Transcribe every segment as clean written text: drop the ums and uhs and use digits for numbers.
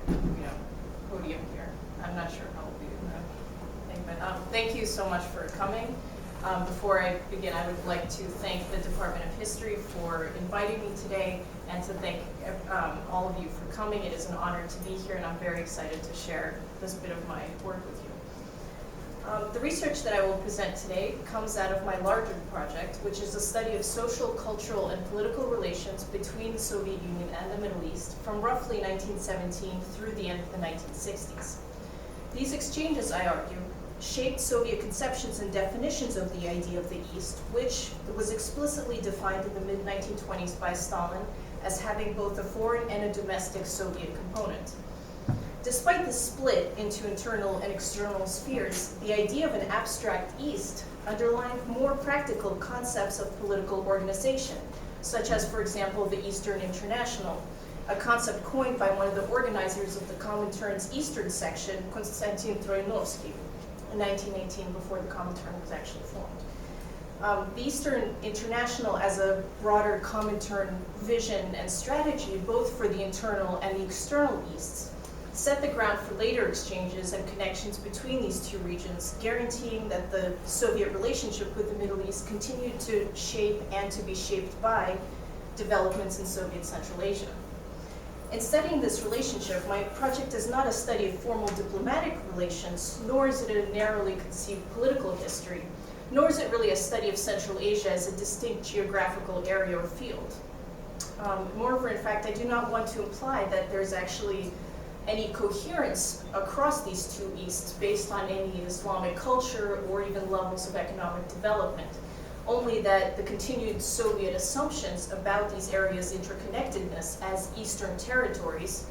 podium here. I'm not sure how we'll be doing that thing, but thank you so much for coming. Before I begin, I would like to thank the Department of History for inviting me today, and to thank all of you for coming. It is an honor to be here, and I'm very excited to share this bit of my work with you. The research that I will present today comes out of my larger project, which is a study of social, cultural, and political relations between the Soviet Union and the Middle East from roughly 1917 through the end of the 1960s. These exchanges, I argue, shaped Soviet conceptions and definitions of the idea of the East, which was explicitly defined in the mid-1920s by Stalin as having both a foreign and a domestic Soviet component. Despite the split into internal and external spheres, the idea of an abstract East underlined more practical concepts of political organization, such as, for example, the Eastern International, a concept coined by one of the organizers of the Comintern's Eastern section, Konstantin Troianovsky, in 1918, before the Comintern was actually formed. The Eastern International as a broader Comintern vision and strategy, both for the internal and the external Easts, set the ground for later exchanges and connections between these two regions, guaranteeing that the Soviet relationship with the Middle East continued to shape and to be shaped by developments in Soviet Central Asia. In studying this relationship, my project is not a study of formal diplomatic relations, nor is it a narrowly conceived political history, nor is it really a study of Central Asia as a distinct geographical area or field. Moreover, in fact, I do not want to imply that there's actually any coherence across these two Easts based on any Islamic culture or even levels of economic development, only that the continued Soviet assumptions about these areas' interconnectedness as Eastern territories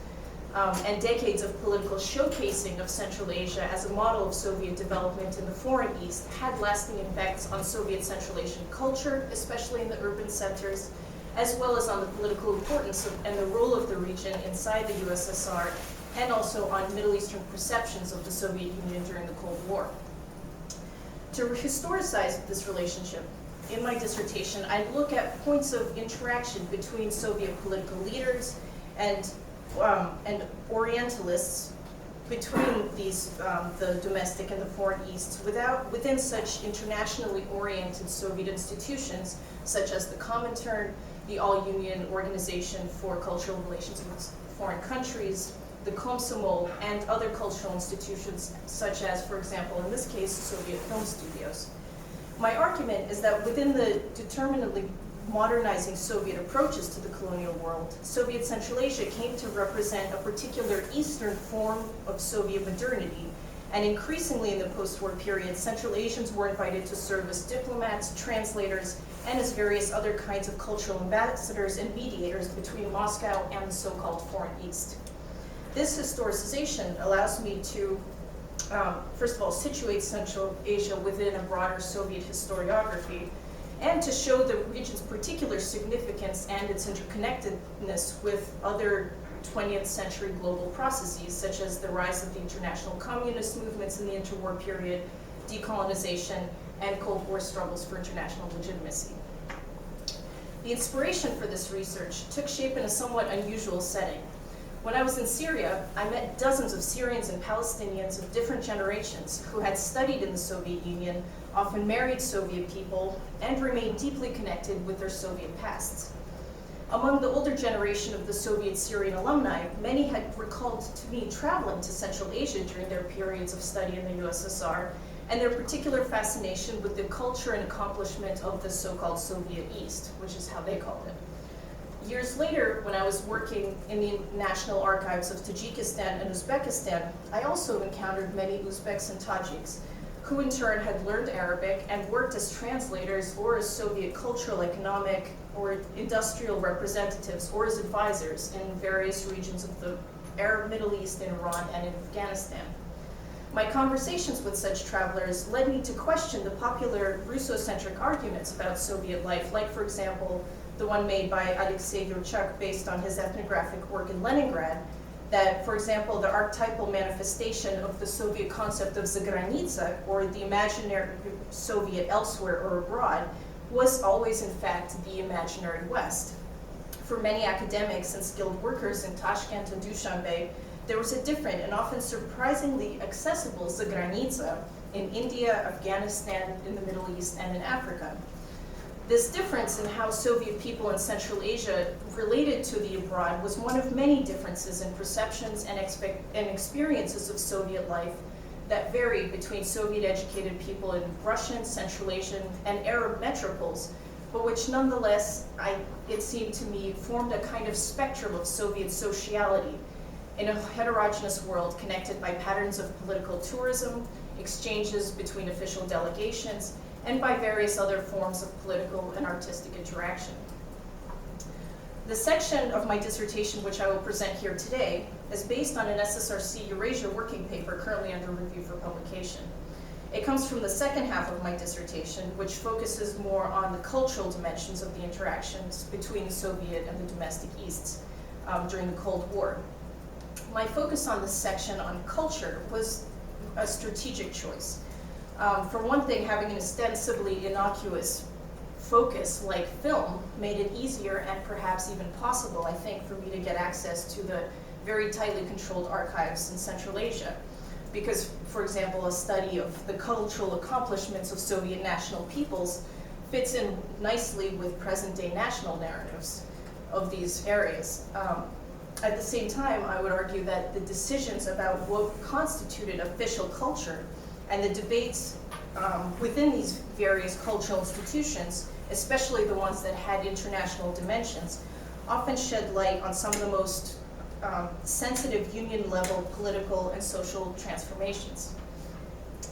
and decades of political showcasing of Central Asia as a model of Soviet development in the foreign East had lasting effects on Soviet Central Asian culture, especially in the urban centers, as well as on the political importance and the role of the region inside the USSR, and also on Middle Eastern perceptions of the Soviet Union during the Cold War. To historicize this relationship, in my dissertation, I look at points of interaction between Soviet political leaders and Orientalists between these, the domestic and the foreign Easts within such internationally oriented Soviet institutions, such as the Comintern, the All-Union Organization for Cultural Relations with Foreign Countries, the Komsomol, and other cultural institutions, such as, for example, in this case, Soviet film studios. My argument is that within the determinedly modernizing Soviet approaches to the colonial world, Soviet Central Asia came to represent a particular Eastern form of Soviet modernity, and increasingly in the post-war period, Central Asians were invited to serve as diplomats, translators, and as various other kinds of cultural ambassadors and mediators between Moscow and the so-called foreign East. This historicization allows me to, first of all, situate Central Asia within a broader Soviet historiography, and to show the region's particular significance and its interconnectedness with other 20th century global processes, such as the rise of the international communist movements in the interwar period, decolonization, and Cold War struggles for international legitimacy. The inspiration for this research took shape in a somewhat unusual setting. When I was in Syria, I met dozens of Syrians and Palestinians of different generations who had studied in the Soviet Union, often married Soviet people, and remained deeply connected with their Soviet pasts. Among the older generation of the Soviet Syrian alumni, many had recalled to me traveling to Central Asia during their periods of study in the USSR, and their particular fascination with the culture and accomplishment of the so-called Soviet East, which is how they called it. Years later, when I was working in the National Archives of Tajikistan and Uzbekistan, I also encountered many Uzbeks and Tajiks, who in turn had learned Arabic and worked as translators or as Soviet cultural, economic, or industrial representatives, or as advisors in various regions of the Arab Middle East, in Iran, and in Afghanistan. My conversations with such travelers led me to question the popular Russocentric arguments about Soviet life, like, for example, the one made by Alexei Yurchak based on his ethnographic work in Leningrad, that, for example, the archetypal manifestation of the Soviet concept of zagranica, or the imaginary Soviet elsewhere or abroad, was always, in fact, the imaginary West. For many academics and skilled workers in Tashkent and Dushanbe, there was a different and often surprisingly accessible zagranica in India, Afghanistan, in the Middle East, and in Africa. This difference in how Soviet people in Central Asia related to the abroad was one of many differences in perceptions and experiences of Soviet life that varied between Soviet-educated people in Russian, Central Asian, and Arab metropoles, but which nonetheless, it seemed to me, formed a kind of spectrum of Soviet sociality in a heterogeneous world connected by patterns of political tourism, exchanges between official delegations, and by various other forms of political and artistic interaction. The section of my dissertation which I will present here today is based on an SSRC Eurasia working paper currently under review for publication. It comes from the second half of my dissertation, which focuses more on the cultural dimensions of the interactions between the Soviet and the domestic Easts during the Cold War. My focus on this section on culture was a strategic choice. For one thing, having an ostensibly innocuous focus like film made it easier and perhaps even possible, I think, for me to get access to the very tightly controlled archives in Central Asia. Because, for example, a study of the cultural accomplishments of Soviet national peoples fits in nicely with present-day national narratives of these areas. At the same time, I would argue that the decisions about what constituted official culture and the debates within these various cultural institutions, especially the ones that had international dimensions, often shed light on some of the most sensitive union-level political and social transformations.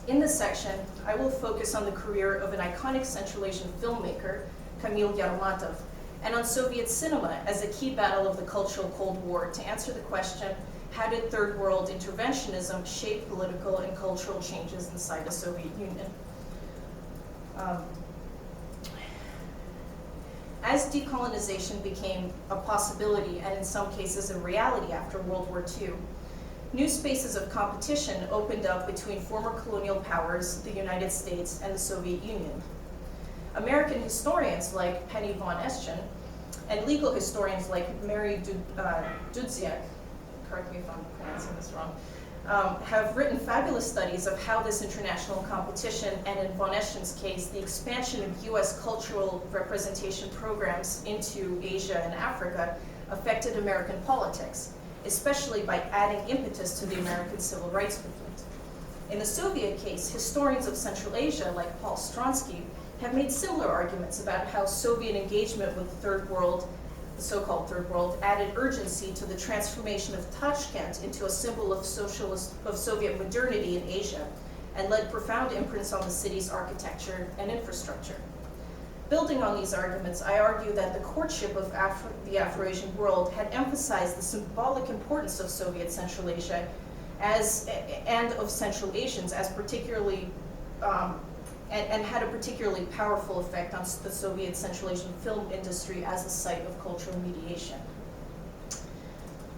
In this section, I will focus on the career of an iconic Central Asian filmmaker, Kamil Yarmatov, and on Soviet cinema as a key battle of the cultural Cold War to answer the question, how did Third World interventionism shape political and cultural changes inside the Soviet Union? As decolonization became a possibility and in some cases a reality after World War II, new spaces of competition opened up between former colonial powers, the United States, and the Soviet Union. American historians like Penny von Eschen and legal historians like Mary Dudziak, correct me if I'm pronouncing this wrong, have written fabulous studies of how this international competition, and in von Eschen's case, the expansion of US cultural representation programs into Asia and Africa affected American politics, especially by adding impetus to the American civil rights movement. In the Soviet case, historians of Central Asia, like Paul Stronsky, have made similar arguments about how Soviet engagement with the Third World, the so-called Third World, added urgency to the transformation of Tashkent into a symbol of Soviet modernity in Asia, and led profound imprints on the city's architecture and infrastructure. Building on these arguments, I argue that the courtship of the Afro-Asian world had emphasized the symbolic importance of Soviet Central Asia and of Central Asians as particularly and had a particularly powerful effect on the Soviet Central Asian film industry as a site of cultural mediation.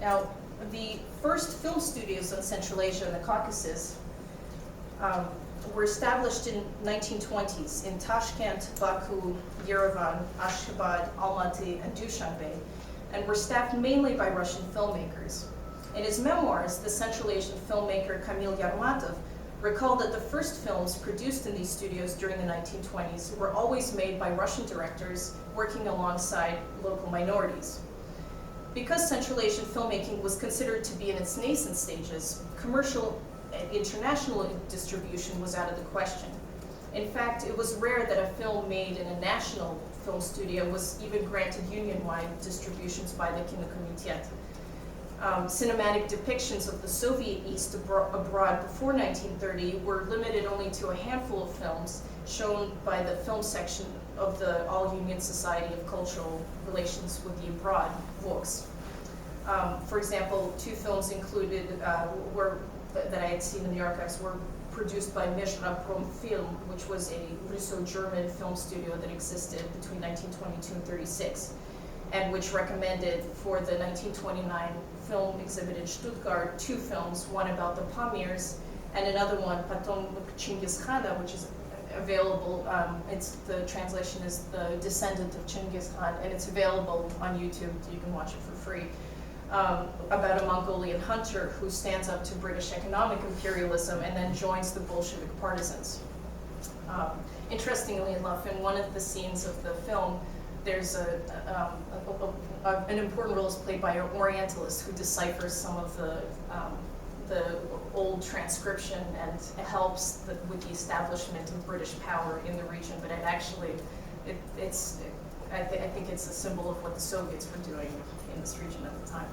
Now, the first film studios in Central Asia and the Caucasus were established in 1920s in Tashkent, Baku, Yerevan, Ashgabat, Almaty, and Dushanbe, and were staffed mainly by Russian filmmakers. In his memoirs, the Central Asian filmmaker Kamil Yarmatov recalled that the first films produced in these studios during the 1920s were always made by Russian directors working alongside local minorities. Because Central Asian filmmaking was considered to be in its nascent stages, commercial and international distribution was out of the question. In fact, it was rare that a film made in a national film studio was even granted union-wide distributions by the Kinokomitet. Cinematic depictions of the Soviet East abroad before 1930 were limited only to a handful of films shown by the film section of the All-Union Society of Cultural Relations with the Abroad, VOX. For example, two films included that I had seen in the archives were produced by Mezhraprom Film, which was a Russo-German film studio that existed between 1922 and 36, and which recommended for the 1929 film exhibit in Stuttgart 2 films, one about the Pamirs and another one, Potom Chinggis Khana, which is available, the translation is The Descendant of Chinggis Khan, and it's available on YouTube, you can watch it for free. about a Mongolian hunter who stands up to British economic imperialism and then joins the Bolshevik partisans. Interestingly enough, in one of the scenes of the film, there's an important role is played by an Orientalist who deciphers some of the old transcription and helps with the establishment of British power in the region. But I think it's a symbol of what the Soviets were doing in this region at the time.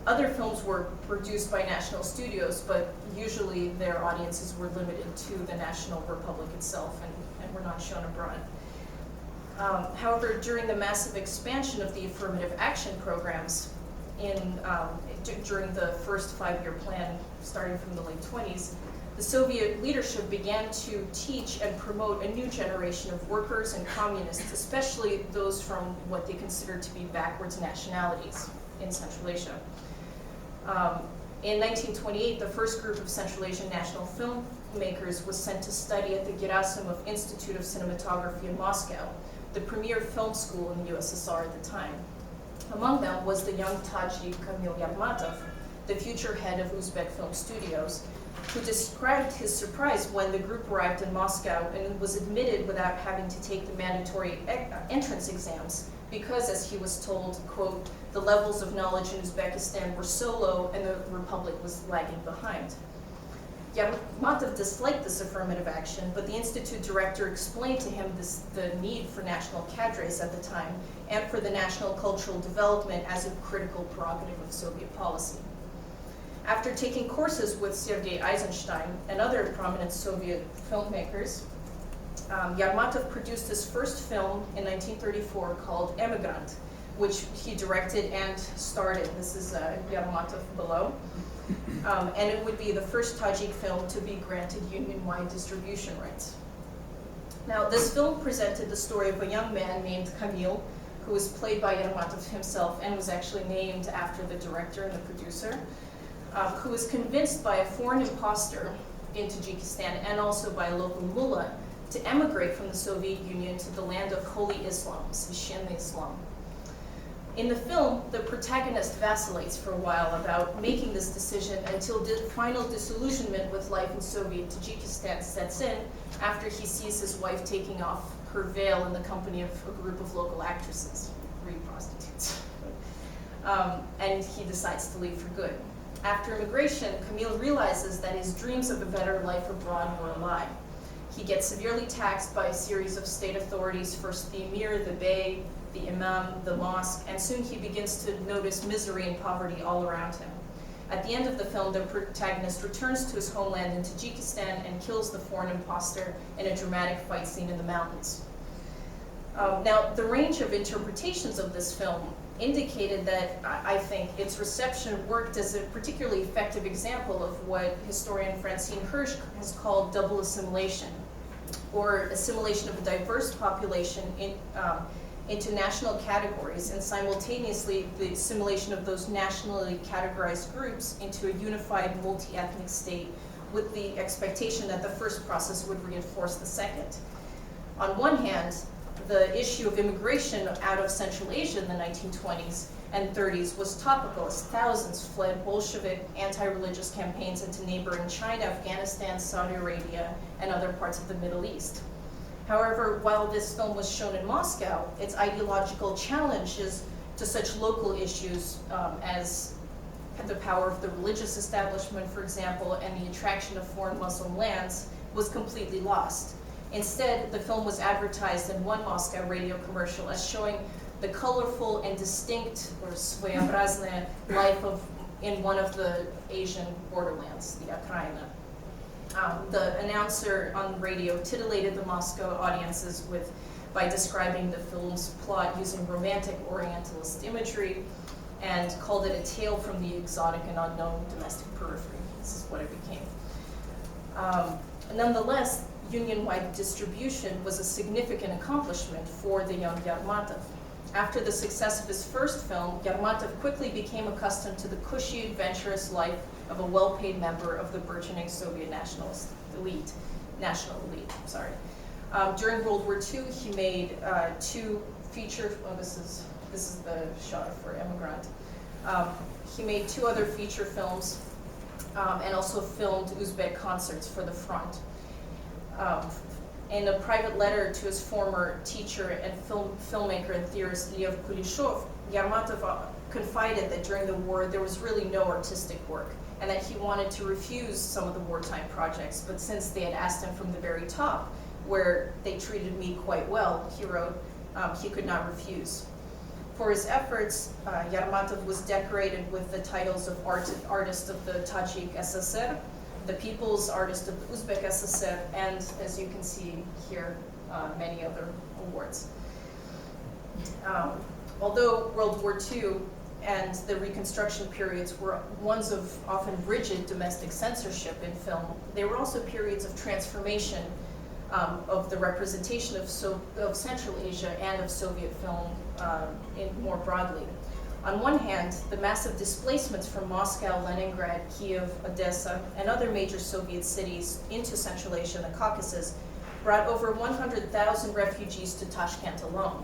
Other films were produced by national studios, but usually their audiences were limited to the National Republic itself and were not shown abroad. However, during the massive expansion of the affirmative action programs during the first 5-year plan, starting from the late 20s, the Soviet leadership began to teach and promote a new generation of workers and communists, especially those from what they considered to be backwards nationalities in Central Asia. In 1928, the first group of Central Asian national filmmakers was sent to study at the Gerasimov Institute of Cinematography in Moscow, the premier film school in the USSR at the time. Among them was the young Tajik Kamil Yarmatov, the future head of Uzbek Film Studios, who described his surprise when the group arrived in Moscow and was admitted without having to take the mandatory entrance exams because, as he was told, quote, the levels of knowledge in Uzbekistan were so low and the Republic was lagging behind. Yarmatov disliked this affirmative action, but the Institute director explained to him the need for national cadres at the time and for the national cultural development as a critical prerogative of Soviet policy. After taking courses with Sergei Eisenstein and other prominent Soviet filmmakers, Yarmatov produced his first film in 1934 called Immigrant, which he directed and starred in. This is Yarmatov below. And it would be the first Tajik film to be granted union-wide distribution rights. Now, this film presented the story of a young man named Kamil, who was played by Yarmatov himself and was actually named after the director and the producer, who was convinced by a foreign imposter in Tajikistan and also by a local mullah to emigrate from the Soviet Union to the land of Holy Islam, Священный Islam. In the film, the protagonist vacillates for a while about making this decision until final disillusionment with life in Soviet Tajikistan sets in after he sees his wife taking off her veil in the company of a group of local actresses, Greek prostitutes. And he decides to leave for good. After immigration, Kamil realizes that his dreams of a better life abroad were a lie. He gets severely taxed by a series of state authorities, first the emir, the bey, the imam, the mosque, and soon he begins to notice misery and poverty all around him. At the end of the film, the protagonist returns to his homeland in Tajikistan and kills the foreign imposter in a dramatic fight scene in the mountains. Now, the range of interpretations of this film indicated that I think its reception worked as a particularly effective example of what historian Francine Hirsch has called double assimilation, or assimilation of a diverse population into national categories, and simultaneously the assimilation of those nationally categorized groups into a unified multi-ethnic state with the expectation that the first process would reinforce the second. On one hand, the issue of immigration out of Central Asia in the 1920s and 30s was topical as thousands fled Bolshevik anti-religious campaigns into neighboring China, Afghanistan, Saudi Arabia, and other parts of the Middle East. However, while this film was shown in Moscow, its ideological challenges to such local issues as the power of the religious establishment, for example, and the attraction of foreign Muslim lands was completely lost. Instead, the film was advertised in one Moscow radio commercial as showing the colorful and distinct, or своеобразная, life in one of the Asian borderlands, the Ukraina. The announcer on radio titillated the Moscow audiences by describing the film's plot using romantic Orientalist imagery and called it a tale from the exotic and unknown domestic periphery. This is what it became. Nonetheless, union-wide distribution was a significant accomplishment for the young Yarmatov. After the success of his first film, Yarmatov quickly became accustomed to the cushy, adventurous life of a well-paid member of the burgeoning Soviet national elite. During World War II, he made two feature. This is the shot for Immigrant. He made 2 other feature films and also filmed Uzbek concerts for the front. In a private letter to his former teacher and filmmaker and theorist Lev Kuleshov, Yarmatov confided that during the war there was really no artistic work, and that he wanted to refuse some of the wartime projects, but since they had asked him from the very top, where they treated me quite well, he wrote, he could not refuse. For his efforts, Yarmatov was decorated with the titles of Artist of the Tajik SSR, the People's Artist of the Uzbek SSR, and, as you can see here, many other awards. Although World War II and the Reconstruction periods were ones of often rigid domestic censorship in film, they were also periods of transformation of the representation of Central Asia and of Soviet film more broadly. On one hand, the massive displacements from Moscow, Leningrad, Kiev, Odessa, and other major Soviet cities into Central Asia and the Caucasus brought over 100,000 refugees to Tashkent alone,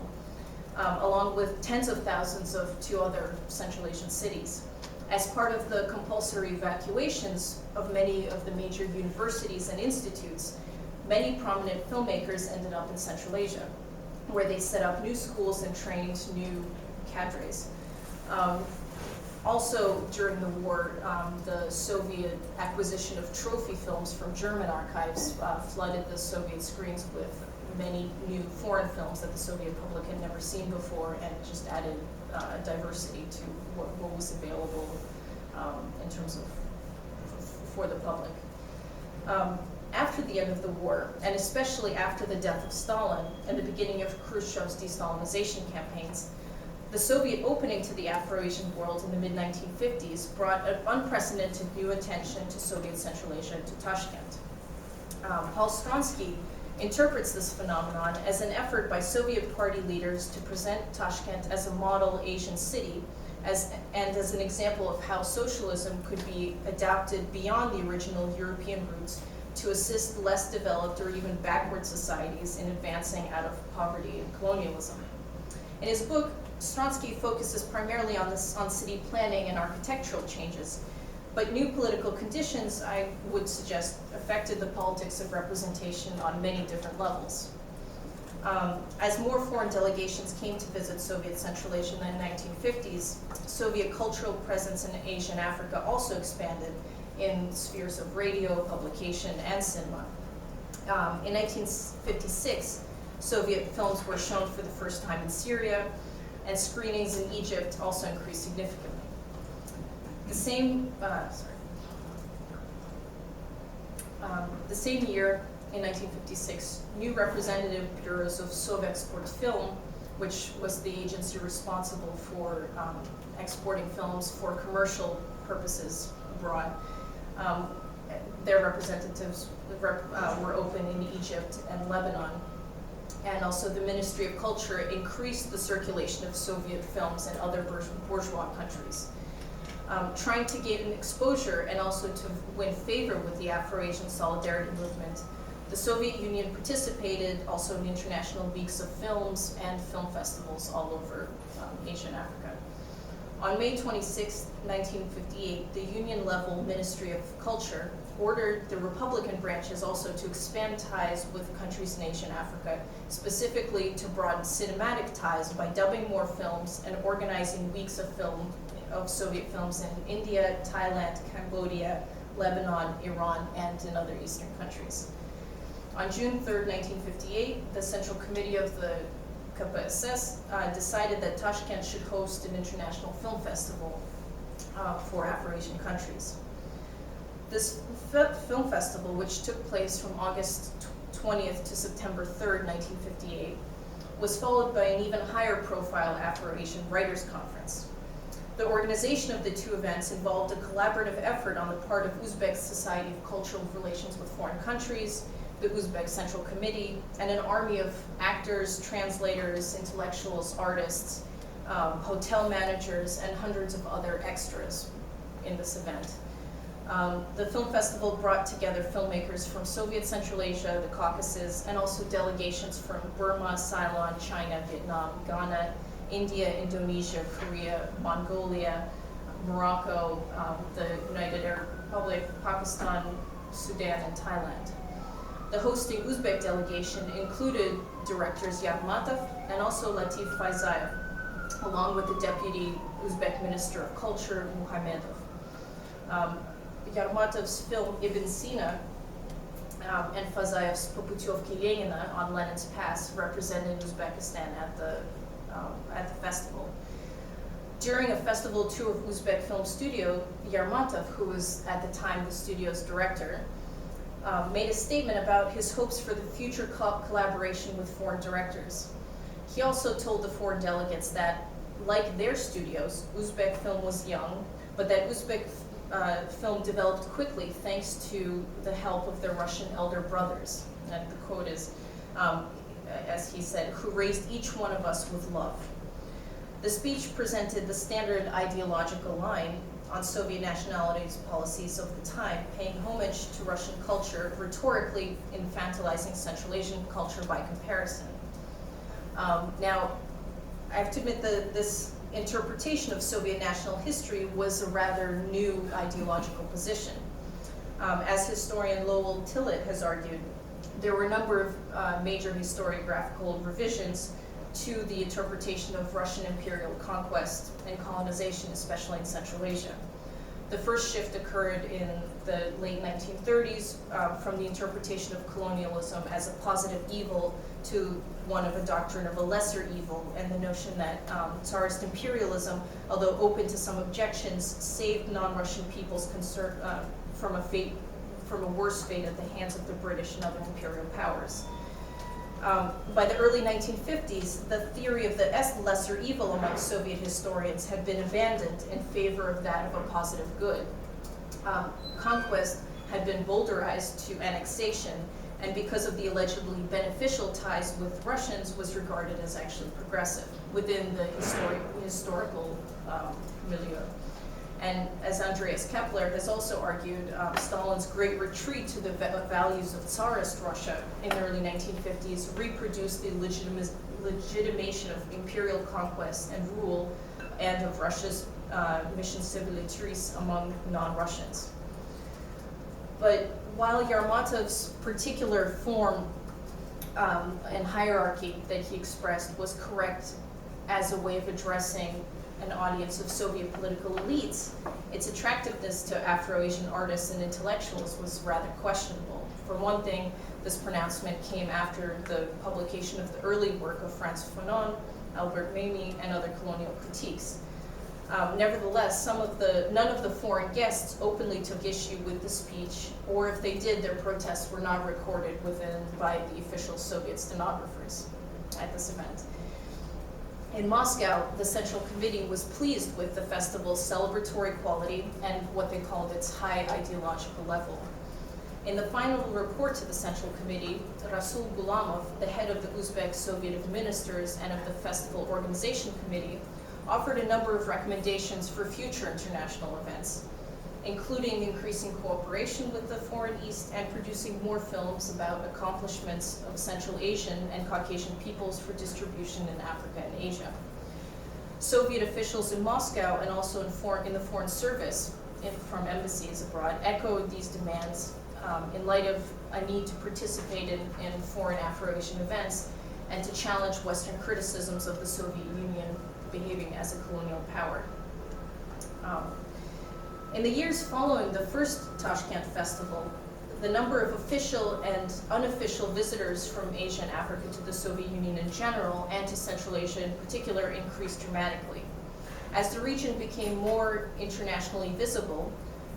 along with tens of thousands of 2 other Central Asian cities. As part of the compulsory evacuations of many of the major universities and institutes, many prominent filmmakers ended up in Central Asia, where they set up new schools and trained new cadres. Also, during the war, the Soviet acquisition of trophy films from German archives flooded the Soviet screens with many new foreign films that the Soviet public had never seen before, and just added diversity to what was available in terms of for the public. After the end of the war, and especially after the death of Stalin and the beginning of Khrushchev's de-Stalinization campaigns, the Soviet opening to the Afro-Asian world in the mid-1950s brought an unprecedented new attention to Soviet Central Asia and to Tashkent. Paul Stronsky interprets this phenomenon as an effort by Soviet party leaders to present Tashkent as a model Asian city and as an example of how socialism could be adapted beyond the original European roots to assist less developed or even backward societies in advancing out of poverty and colonialism. In his book, Stronsky focuses primarily on city planning and architectural changes, but new political conditions, I would suggest, affected the politics of representation on many different levels. As more foreign delegations came to visit Soviet Central Asia in the 1950s, Soviet cultural presence in Asia and Africa also expanded in spheres of radio, publication, and cinema. In 1956, Soviet films were shown for the first time in Syria, and screenings in Egypt also increased significantly. The same year, in 1956, new representative bureaus of Sovexport Film, which was the agency responsible for exporting films for commercial purposes abroad, their representatives were open in Egypt and Lebanon. And also the Ministry of Culture increased the circulation of Soviet films in other bourgeois countries. Trying to gain exposure and also to win favor with the Afro-Asian solidarity movement, the Soviet Union participated also in international weeks of films and film festivals all over Asia and Africa. On May 26, 1958, the Union-level Ministry of Culture ordered the Republican branches also to expand ties with countries in Asia and Africa, specifically to broaden cinematic ties by dubbing more films and organizing weeks of Soviet films in India, Thailand, Cambodia, Lebanon, Iran, and in other Eastern countries. On June 3, 1958, the Central Committee of the KPSS decided that Tashkent should host an international film festival for Afro-Asian countries. This film festival, which took place from August 20th to September 3rd, 1958, was followed by an even higher profile Afro-Asian Writers' Conference. The organization of the 2 events involved a collaborative effort on the part of Uzbek Society of Cultural Relations with Foreign Countries, the Uzbek Central Committee, and an army of actors, translators, intellectuals, artists, hotel managers, and hundreds of other extras in this event. The film festival brought together filmmakers from Soviet Central Asia, the Caucasus, and also delegations from Burma, Ceylon, China, Vietnam, Ghana, India, Indonesia, Korea, Mongolia, Morocco, the United Arab Republic, Pakistan, Sudan, and Thailand. The hosting Uzbek delegation included directors Yarmatov and also Latif Faizayev, along with the deputy Uzbek Minister of Culture, Muhamedov. Yarmatov's film Ibn Sina and Fazayev's Poputyovki Lenina on Lenin's Pass represented Uzbekistan at the festival. During a festival tour of Uzbek film studio, Yarmatov, who was at the time the studio's director, made a statement about his hopes for the future collaboration with foreign directors. He also told the foreign delegates that, like their studios, Uzbek film was young, but that Uzbek film developed quickly thanks to the help of their Russian elder brothers. And the quote is, as he said, who raised each one of us with love. The speech presented the standard ideological line on Soviet nationalities policies of the time, paying homage to Russian culture, rhetorically infantilizing Central Asian culture by comparison. Now, I have to admit that this interpretation of Soviet national history was a rather new ideological position. As historian Lowell Tillett has argued, there were a number of major historiographical revisions to the interpretation of Russian imperial conquest and colonization, especially in Central Asia. The first shift occurred in the late 1930s from the interpretation of colonialism as a positive evil to one of a doctrine of a lesser evil, and the notion that Tsarist imperialism, although open to some objections, saved non-Russian peoples from a worse fate at the hands of the British and other imperial powers. By the early 1950s, the theory of the lesser evil among Soviet historians had been abandoned in favor of that of a positive good. Conquest had been bowdlerized to annexation, and because of the allegedly beneficial ties with Russians, was regarded as actually progressive within the historical milieu. And as Andreas Kepler has also argued, Stalin's great retreat to the values of Tsarist Russia in the early 1950s reproduced the legitimation of imperial conquest and rule and of Russia's mission civilisatories among non-Russians. But while Yarmatov's particular form and hierarchy that he expressed was correct as a way of addressing an audience of Soviet political elites, its attractiveness to Afro-Asian artists and intellectuals was rather questionable. For one thing, this pronouncement came after the publication of the early work of Franz Fanon, Albert Memmi, and other colonial critiques. Nevertheless, none of the foreign guests openly took issue with the speech, or if they did, their protests were not recorded by the official Soviet stenographers at this event. In Moscow, the Central Committee was pleased with the festival's celebratory quality and what they called its high ideological level. In the final report to the Central Committee, Rasul Gulamov, the head of the Uzbek Soviet of Ministers and of the Festival Organization Committee, offered a number of recommendations for future international events, including increasing cooperation with the Foreign East and producing more films about accomplishments of Central Asian and Caucasian peoples for distribution in Africa and Asia. Soviet officials in Moscow and also in the Foreign Service from embassies abroad echoed these demands in light of a need to participate in foreign Afro-Asian events and to challenge Western criticisms of the Soviet Union behaving as a colonial power. In the years following the first Tashkent festival, the number of official and unofficial visitors from Asia and Africa to the Soviet Union in general and to Central Asia in particular increased dramatically. As the region became more internationally visible,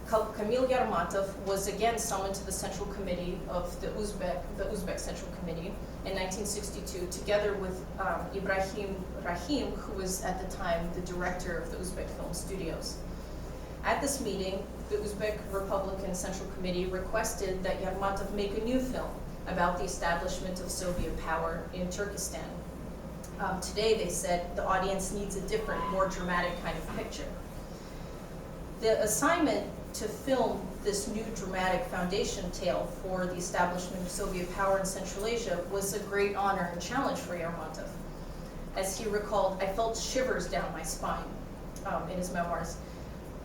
Kamil Yarmatov was again summoned to the Central Committee of the Uzbek Central Committee in 1962, together with Ibrahim Rahim, who was at the time the director of the Uzbek Film Studios. At this meeting, the Uzbek Republican Central Committee requested that Yarmatov make a new film about the establishment of Soviet power in Turkestan. Today, they said, the audience needs a different, more dramatic kind of picture. The assignment to film this new dramatic foundation tale for the establishment of Soviet power in Central Asia was a great honor and challenge for Yarmatov. As he recalled, I felt shivers down my spine in his memoirs.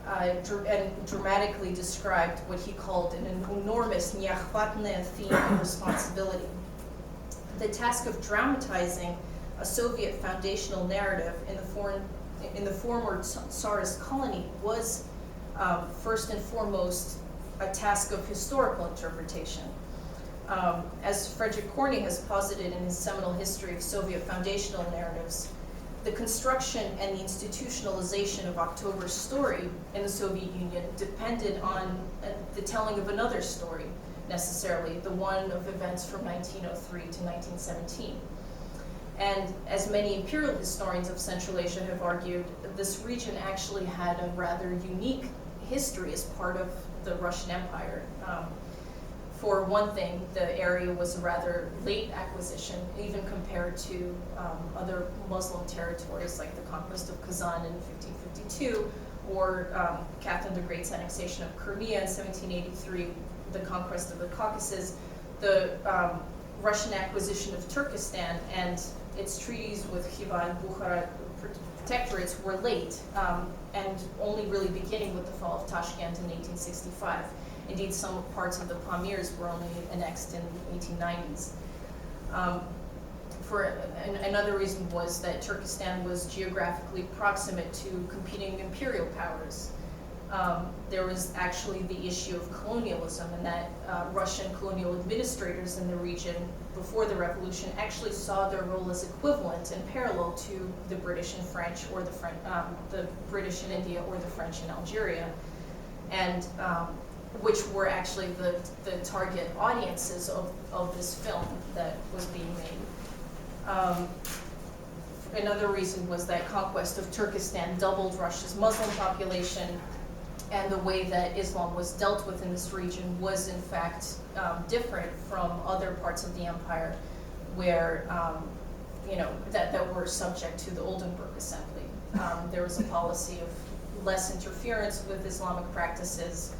and dramatically described what he called an enormous неохватная theme and responsibility. The task of dramatizing a Soviet foundational narrative in the former Tsarist colony was first and foremost a task of historical interpretation. As Frederick Corney has posited in his seminal history of Soviet foundational narratives, the construction and the institutionalization of October's story in the Soviet Union depended on the telling of another story, necessarily, the one of events from 1903 to 1917. And as many imperial historians of Central Asia have argued, this region actually had a rather unique history as part of the Russian Empire. For one thing, the area was a rather late acquisition, even compared to other Muslim territories like the conquest of Kazan in 1552, or Catherine the Great's annexation of Crimea in 1783, the conquest of the Caucasus, the Russian acquisition of Turkestan, and its treaties with Khiva and Bukhara protectorates were late, and only really beginning with the fall of Tashkent in 1865. Indeed, some parts of the Pamirs were only annexed in the 1890s. Another reason was that Turkestan was geographically proximate to competing imperial powers. There was actually the issue of colonialism, and that Russian colonial administrators in the region before the revolution actually saw their role as equivalent and parallel to the British and French, or the British in India or the French in Algeria, and which were actually the target audiences of this film that was being made. Another reason was that conquest of Turkestan doubled Russia's Muslim population, and the way that Islam was dealt with in this region was in fact different from other parts of the empire where, that were subject to the Oldenburg Assembly. There was a policy of less interference with Islamic practices,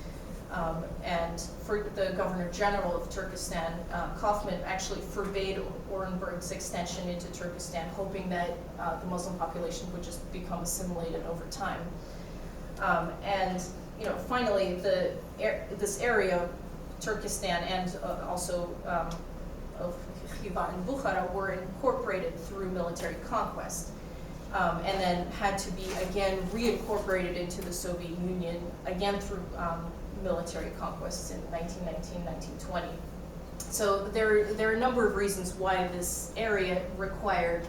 and for the Governor General of Turkestan, Kaufman actually forbade Orenburg's extension into Turkestan, hoping that the Muslim population would just become assimilated over time. And finally, this area, Turkestan and also of Khiva and Bukhara, were incorporated through military conquest, and then had to be again reincorporated into the Soviet Union, again through military conquests in 1919, 1920. So there are a number of reasons why this area required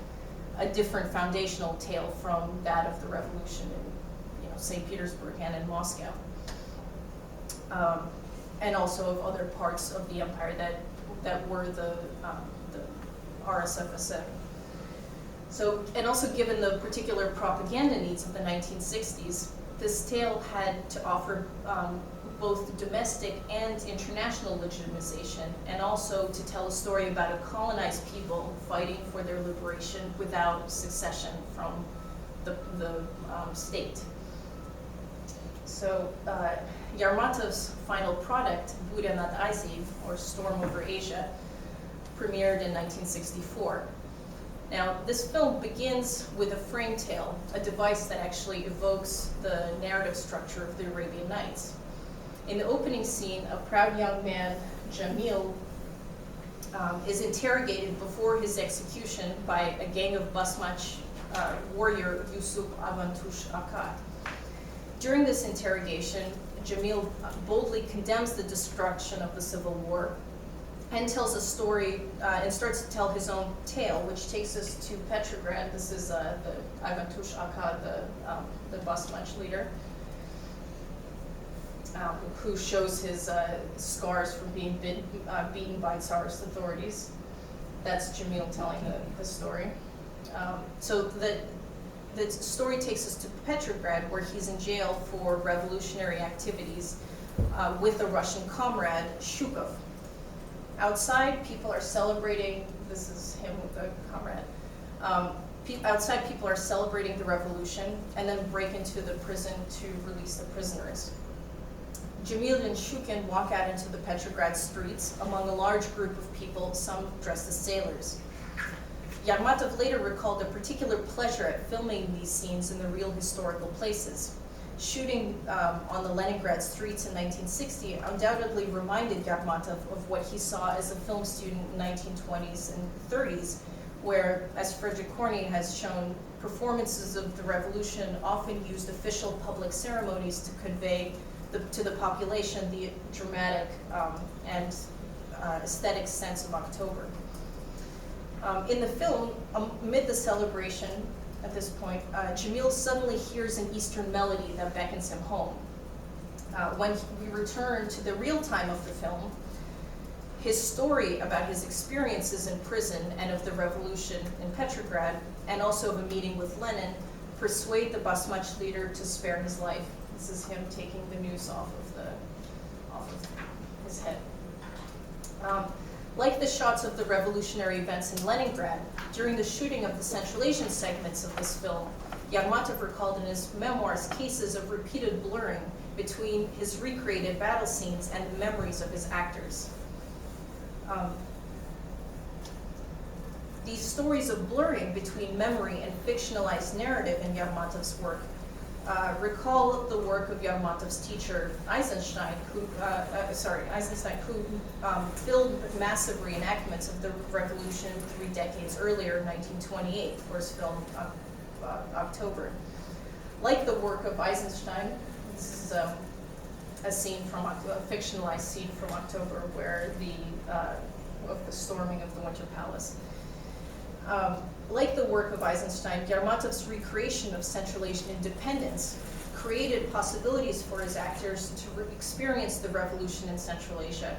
a different foundational tale from that of the revolution in St. Petersburg and in Moscow, and also of other parts of the empire that were the RSFSR. So, and also given the particular propaganda needs of the 1960s, this tale had to offer both domestic and international legitimization, and also to tell a story about a colonized people fighting for their liberation without secession from the state. So Yarmatov's final product, Burya nad Aziv, or Storm over Asia, premiered in 1964. Now, this film begins with a frame tale, a device that actually evokes the narrative structure of the Arabian Nights. In the opening scene, a proud young man, Jamil, is interrogated before his execution by a gang of Basmach warrior Yusuf Avantush Akkad. During this interrogation, Jamil boldly condemns the destruction of the Civil War and tells a story, and starts to tell his own tale, which takes us to Petrograd. This is the Avantush Akkad, the Basmach leader, who shows his scars from being beaten by Tsarist authorities. That's Jamil telling the story. So the story takes us to Petrograd, where he's in jail for revolutionary activities with a Russian comrade, Shukov. Outside, people are celebrating, this is him with the comrade. Outside, people are celebrating the revolution and then break into the prison to release the prisoners. Jamil and Shukin walk out into the Petrograd streets among a large group of people, some dressed as sailors. Yarmatov later recalled a particular pleasure at filming these scenes in the real historical places. shooting on the Leningrad streets in 1960 undoubtedly reminded Yarmatov of what he saw as a film student in 1920s and 30s, where, as Frederick Corney has shown, performances of the revolution often used official public ceremonies to convey to the population the dramatic and aesthetic sense of October. In the film, amid the celebration at this point, Jamil suddenly hears an Eastern melody that beckons him home. When we return to the real time of the film, his story about his experiences in prison and of the revolution in Petrograd, and also of a meeting with Lenin, persuade the Basmach leader to spare his life. This is him taking the noose off of his head. Like the shots of the revolutionary events in Leningrad, during the shooting of the Central Asian segments of this film, Yarmatov recalled in his memoirs cases of repeated blurring between his recreated battle scenes and the memories of his actors. These stories of blurring between memory and fictionalized narrative in Yarmatov's work recall the work of Yarmatov's teacher Eisenstein, who filmed massive reenactments of the revolution 3 decades earlier, in 1928, for his film October. Like the work of Eisenstein, this is a scene from a fictionalized scene from October, where of the storming of the Winter Palace. Like the work of Eisenstein, Yarmatov's recreation of Central Asian independence created possibilities for his actors to experience the revolution in Central Asia,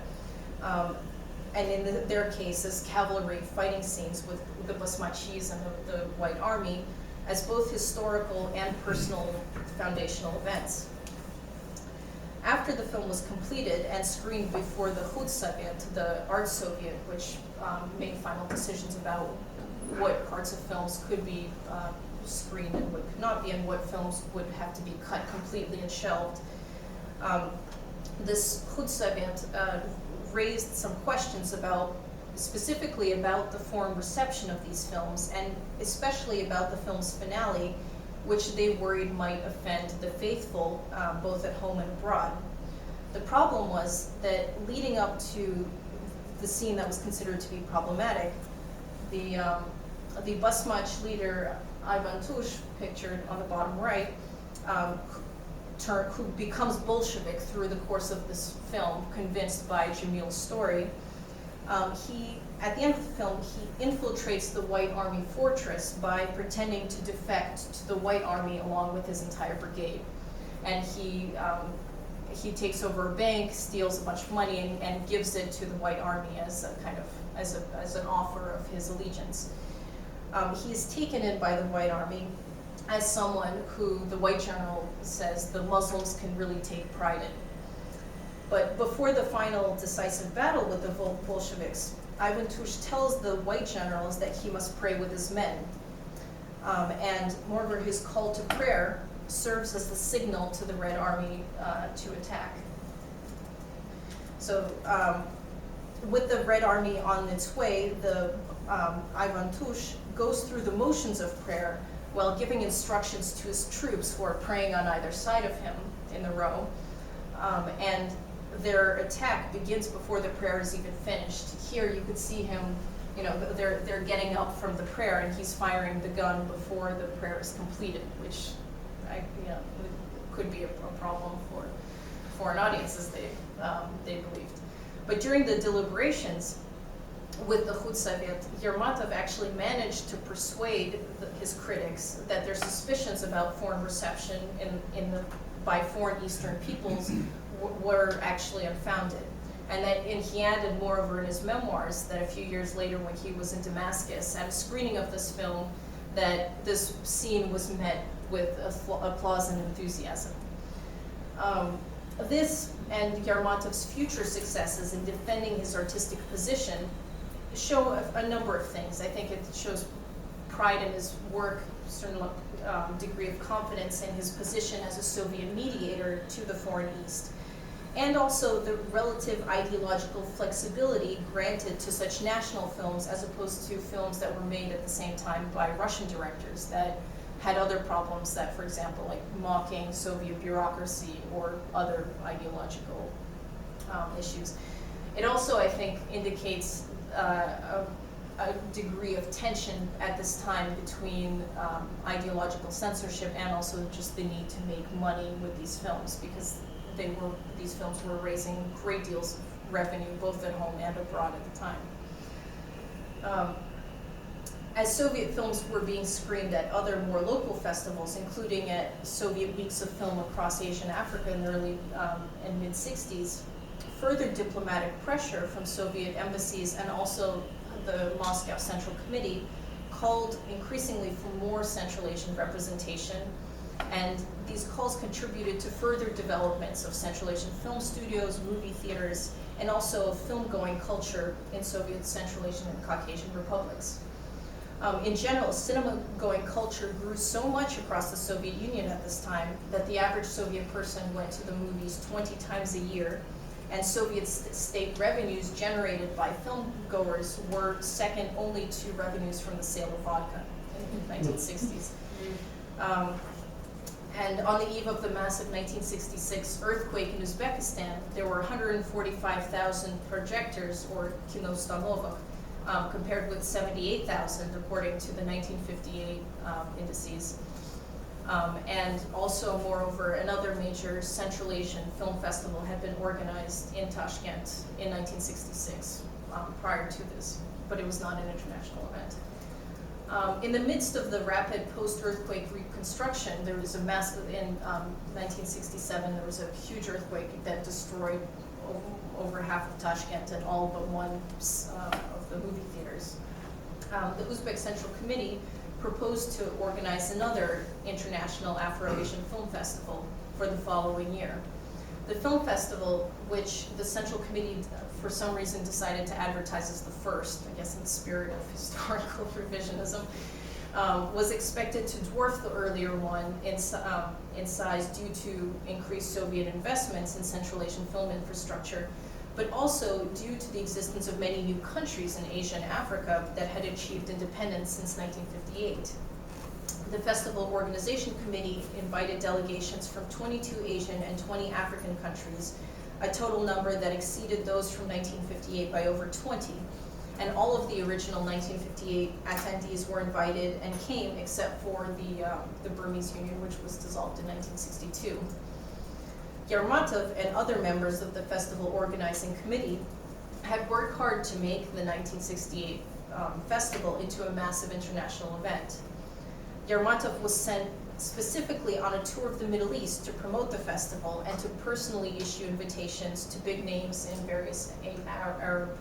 and in their case as cavalry fighting scenes with the Basmachis and the White Army as both historical and personal foundational events. After the film was completed and screened before the Khudsovet, the Art Soviet, which made final decisions about what parts of films could be screened and what could not be, and what films would have to be cut completely and shelved. This Khudsovet raised some questions specifically about the foreign reception of these films, and especially about the film's finale, which they worried might offend the faithful, both at home and abroad. The problem was that leading up to the scene that was considered to be problematic, the Basmach leader Ivan Tush, pictured on the bottom right, who becomes Bolshevik through the course of this film, convinced by Jamil's story. At the end of the film, he infiltrates the White Army fortress by pretending to defect to the White Army along with his entire brigade. And he takes over a bank, steals a bunch of money, and gives it to the White Army as a kind of as an offer of his allegiance. He is taken in by the White Army as someone who the White General says the Muslims can really take pride in. But before the final decisive battle with the Bolsheviks, Ivan Tush tells the White Generals that he must pray with his men. And moreover, his call to prayer serves as the signal to the Red Army to attack. So with the Red Army on its way, Ivan Tush goes through the motions of prayer while giving instructions to his troops who are praying on either side of him in the row. And their attack begins before the prayer is even finished. Here you could see him, they're getting up from the prayer, and he's firing the gun before the prayer is completed, which could be a problem for foreign audiences, they believed. But during the deliberations with the Khudsovet, Yarmatov actually managed to persuade his critics that their suspicions about foreign reception by foreign Eastern peoples were actually unfounded. And he added, moreover, in his memoirs, that a few years later when he was in Damascus at a screening of this film, that this scene was met with applause and enthusiasm. This and Yarmatov's future successes in defending his artistic position show a number of things. I think it shows pride in his work, a certain degree of confidence in his position as a Soviet mediator to the foreign East, and also the relative ideological flexibility granted to such national films as opposed to films that were made at the same time by Russian directors that had other problems that, for example, like mocking Soviet bureaucracy or other ideological issues. It also, I think, indicates a degree of tension at this time between ideological censorship and also just the need to make money with these films, because these films were raising great deals of revenue both at home and abroad at the time. As Soviet films were being screened at other more local festivals, including at Soviet Weeks of Film across Asia and Africa in the early and mid-60s, further diplomatic pressure from Soviet embassies and also the Moscow Central Committee called increasingly for more Central Asian representation, and these calls contributed to further developments of Central Asian film studios, movie theaters, and also film-going culture in Soviet Central Asian and Caucasian republics. In general, cinema-going culture grew so much across the Soviet Union at this time that the average Soviet person went to the movies 20 times a year, and Soviet state revenues generated by film-goers were second only to revenues from the sale of vodka in the 1960s. And on the eve of the massive 1966 earthquake in Uzbekistan, there were 145,000 projectors, or kinostanovok, compared with 78,000 according to the 1958 indices. And also, moreover, another major Central Asian film festival had been organized in Tashkent in 1966 prior to this, but it was not an international event. In the midst of the rapid post-earthquake reconstruction, there was a massive, in 1967, there was a huge earthquake that destroyed over half of Tashkent and all but one of the movie theaters. The Uzbek Central Committee proposed to organize another international Afro-Asian film festival for the following year. The film festival, which the Central Committee for some reason decided to advertise as the first, I guess in the spirit of historical revisionism, was expected to dwarf the earlier one in size due to increased Soviet investments in Central Asian film infrastructure, but also due to the existence of many new countries in Asia and Africa that had achieved independence since 1958. The Festival Organization Committee invited delegations from 22 Asian and 20 African countries, a total number that exceeded those from 1958 by over 20. And all of the original 1958 attendees were invited and came, except for the Burmese Union, which was dissolved in 1962. Yermatov and other members of the festival organizing committee had worked hard to make the 1968 festival into a massive international event. Yermatov was sent specifically on a tour of the Middle East to promote the festival and to personally issue invitations to big names in various Arab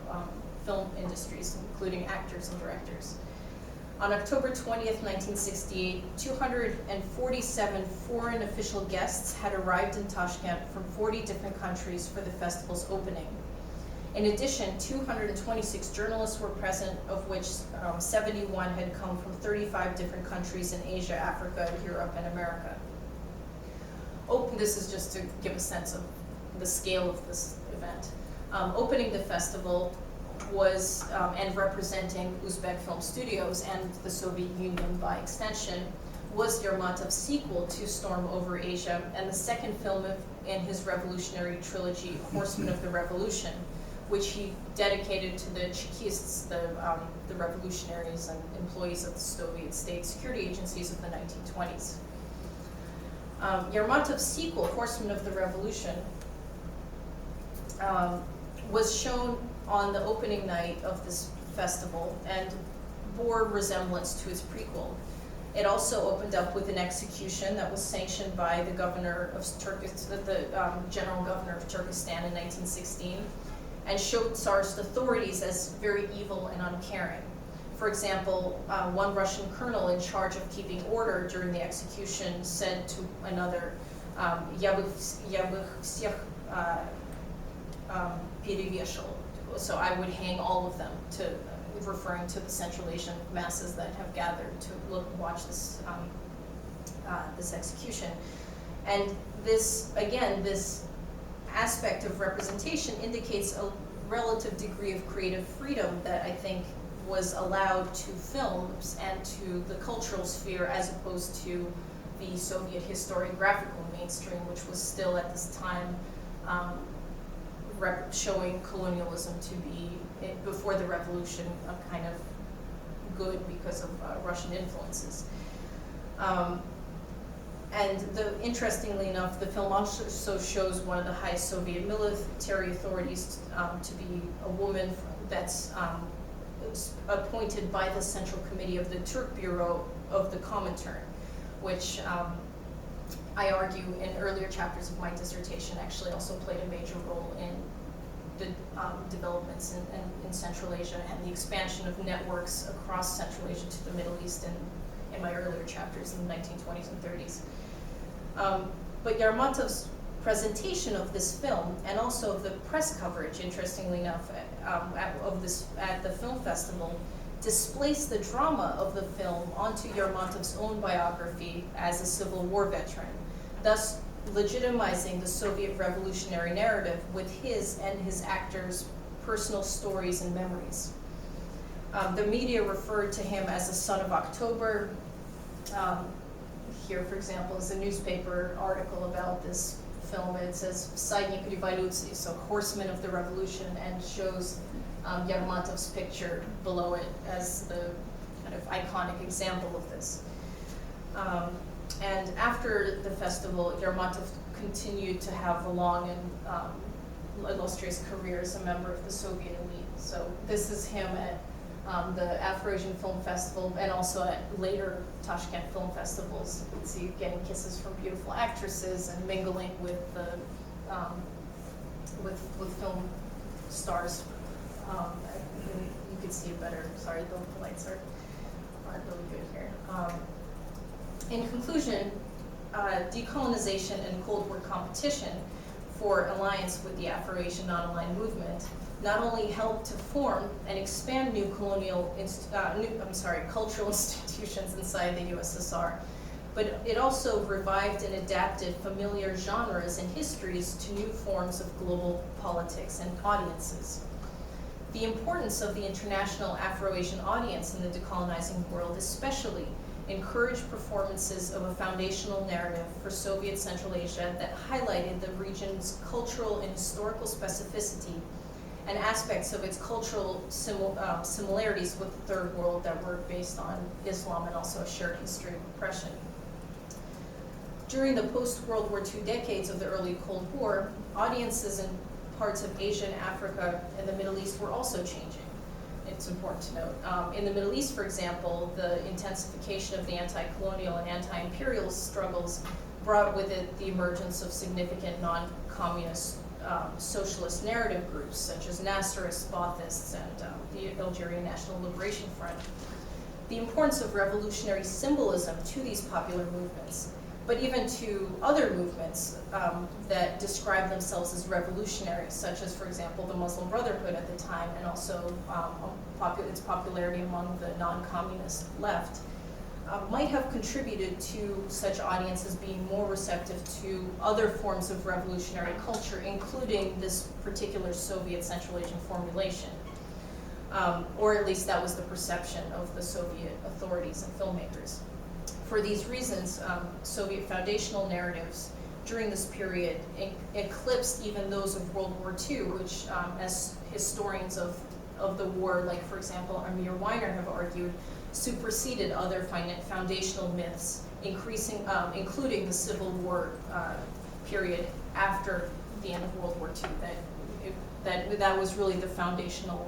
film industries, including actors and directors. On October 20th, 1968, 247 foreign official guests had arrived in Tashkent from 40 different countries for the festival's opening. In addition, 226 journalists were present, of which 71 had come from 35 different countries in Asia, Africa, Europe, and America. This is just to give a sense of the scale of this event. Opening the festival was, and representing Uzbek film studios and the Soviet Union by extension, was Yermatov's sequel to Storm Over Asia and the second film in his revolutionary trilogy, Horsemen of the Revolution, which he dedicated to the Chekists, the revolutionaries and employees of the Soviet state security agencies of the 1920s. Yermatov's sequel, Horsemen of the Revolution, was shown on the opening night of this festival and bore resemblance to its prequel. It also opened up with an execution that was sanctioned by the governor of general governor of Turkestan in 1916, and showed Tsarist authorities as very evil and uncaring. For example, one Russian colonel in charge of keeping order during the execution said to another, "Я бы всех перевешал." So I would hang all of them, referring to the Central Asian masses that have gathered to watch this this execution. And this, again, this aspect of representation indicates a relative degree of creative freedom that I think was allowed to films and to the cultural sphere as opposed to the Soviet historiographical mainstream, which was still at this time showing colonialism to be, before the revolution, a kind of good because of Russian influences. And interestingly enough, the film also shows one of the highest Soviet military authorities to be a woman that's appointed by the Central Committee of the Turk Bureau of the Comintern, which I argue in earlier chapters of my dissertation actually also played a major role in the developments in Central Asia and the expansion of networks across Central Asia to the Middle East in my earlier chapters in the 1920s and 30s. But Yermontov's presentation of this film, and also of the press coverage, interestingly enough, at the film festival, displaced the drama of the film onto Yermontov's own biography as a Civil War veteran, thus legitimizing the Soviet revolutionary narrative with his and his actors' personal stories and memories. The media referred to him as a son of October. Here, for example, is a newspaper article about this film. It says "Всадник революции," so horseman of the revolution, and shows Yermontov's picture below it as the kind of iconic example of this. And after the festival, Yermontov continued to have a long and illustrious career as a member of the Soviet elite. So this is him at the Afro-Asian Film Festival, and also at later Tashkent film festivals. You can see getting kisses from beautiful actresses and mingling with the with film stars. You can see it better. Sorry, the lights aren't really good here. In conclusion, decolonization and Cold War competition for alliance with the Afro-Asian non-aligned movement not only helped to form and expand new cultural institutions inside the USSR, but it also revived and adapted familiar genres and histories to new forms of global politics and audiences. The importance of the international Afro-Asian audience in the decolonizing world especially encouraged performances of a foundational narrative for Soviet Central Asia that highlighted the region's cultural and historical specificity and aspects of its cultural similarities with the Third World that were based on Islam and also a shared history of oppression. During the post-World War II decades of the early Cold War, audiences in parts of Asia and Africa and the Middle East were also changing. It's important to note. In the Middle East, for example, the intensification of the anti-colonial and anti-imperial struggles brought with it the emergence of significant non-communist socialist narrative groups such as Nasserist, Baathists, and the Algerian National Liberation Front. The importance of revolutionary symbolism to these popular movements, but even to other movements that describe themselves as revolutionary, such as, for example, the Muslim Brotherhood at the time, and also its popularity among the non-communist left, might have contributed to such audiences being more receptive to other forms of revolutionary culture, including this particular Soviet Central Asian formulation. Or at least that was the perception of the Soviet authorities and filmmakers. For these reasons, Soviet foundational narratives during this period eclipsed even those of World War II, which, as historians of the war, like, for example, Amir Weiner have argued, superseded other foundational myths, including the Civil War period after the end of World War II. That was really the foundational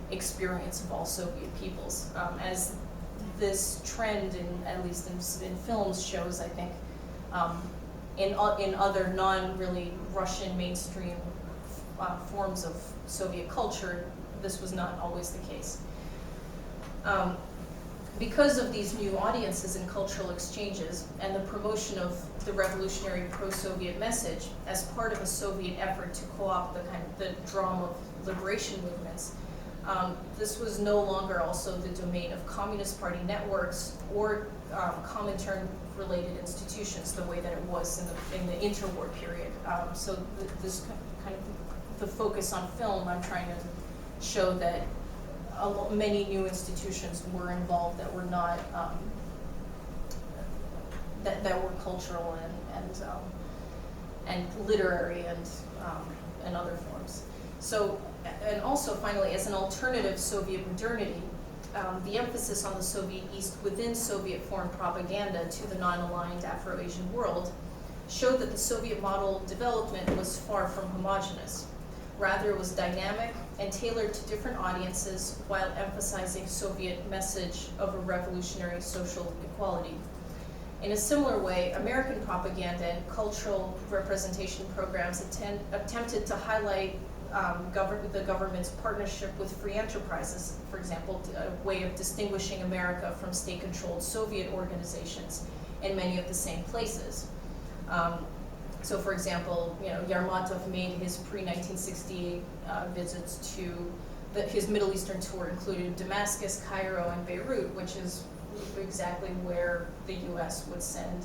experience of all Soviet peoples. As this trend, at least in films, shows, I think, in other non-really Russian mainstream forms of Soviet culture, this was not always the case. Because of these new audiences and cultural exchanges and the promotion of the revolutionary pro-Soviet message as part of a Soviet effort to co-opt the drama of liberation movements, this was no longer also the domain of Communist Party networks or Comintern-related institutions the way that it was in the interwar period. So this kind of the focus on film, I'm trying to show that many new institutions were involved that were not, that were cultural and literary and other forms. So, and also finally, as an alternative Soviet modernity, the emphasis on the Soviet East within Soviet foreign propaganda to the non-aligned Afro-Asian world showed that the Soviet model development was far from homogeneous. Rather, it was dynamic and tailored to different audiences while emphasizing Soviet message of a revolutionary social equality. In a similar way, American propaganda and cultural representation programs attempted to highlight the government's partnership with free enterprises, for example, a way of distinguishing America from state-controlled Soviet organizations in many of the same places. So, for example, Yermatov made his pre-1968 visits to his Middle Eastern tour included Damascus, Cairo, and Beirut, which is exactly where the U.S. would send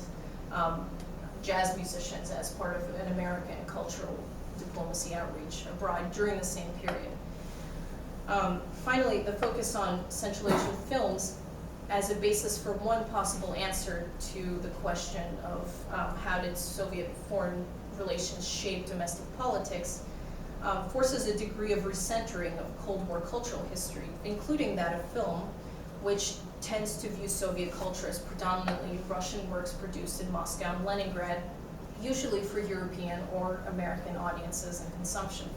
jazz musicians as part of an American cultural diplomacy outreach abroad during the same period. Finally, the focus on Central Asian films as a basis for one possible answer to the question of how did Soviet foreign relations shape domestic politics forces a degree of recentering of Cold War cultural history, including that of film, which tends to view Soviet culture as predominantly Russian works produced in Moscow and Leningrad, usually for European or American audiences and consumption.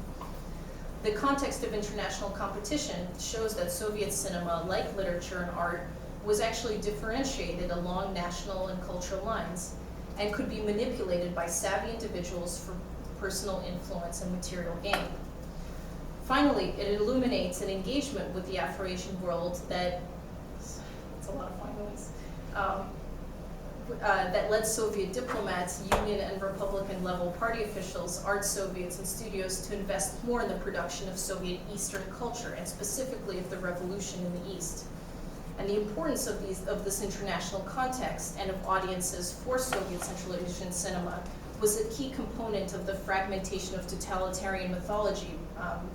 The context of international competition shows that Soviet cinema, like literature and art, was actually differentiated along national and cultural lines and could be manipulated by savvy individuals for personal influence and material gain. Finally, it illuminates an engagement with the Afro-Asian world that, it's a lot of fun noise, that led Soviet diplomats, Union and Republican level party officials, art Soviets, and studios to invest more in the production of Soviet Eastern culture, and specifically of the revolution in the East. And the importance of this international context and of audiences for Soviet Central Asian cinema was a key component of the fragmentation of totalitarian mythology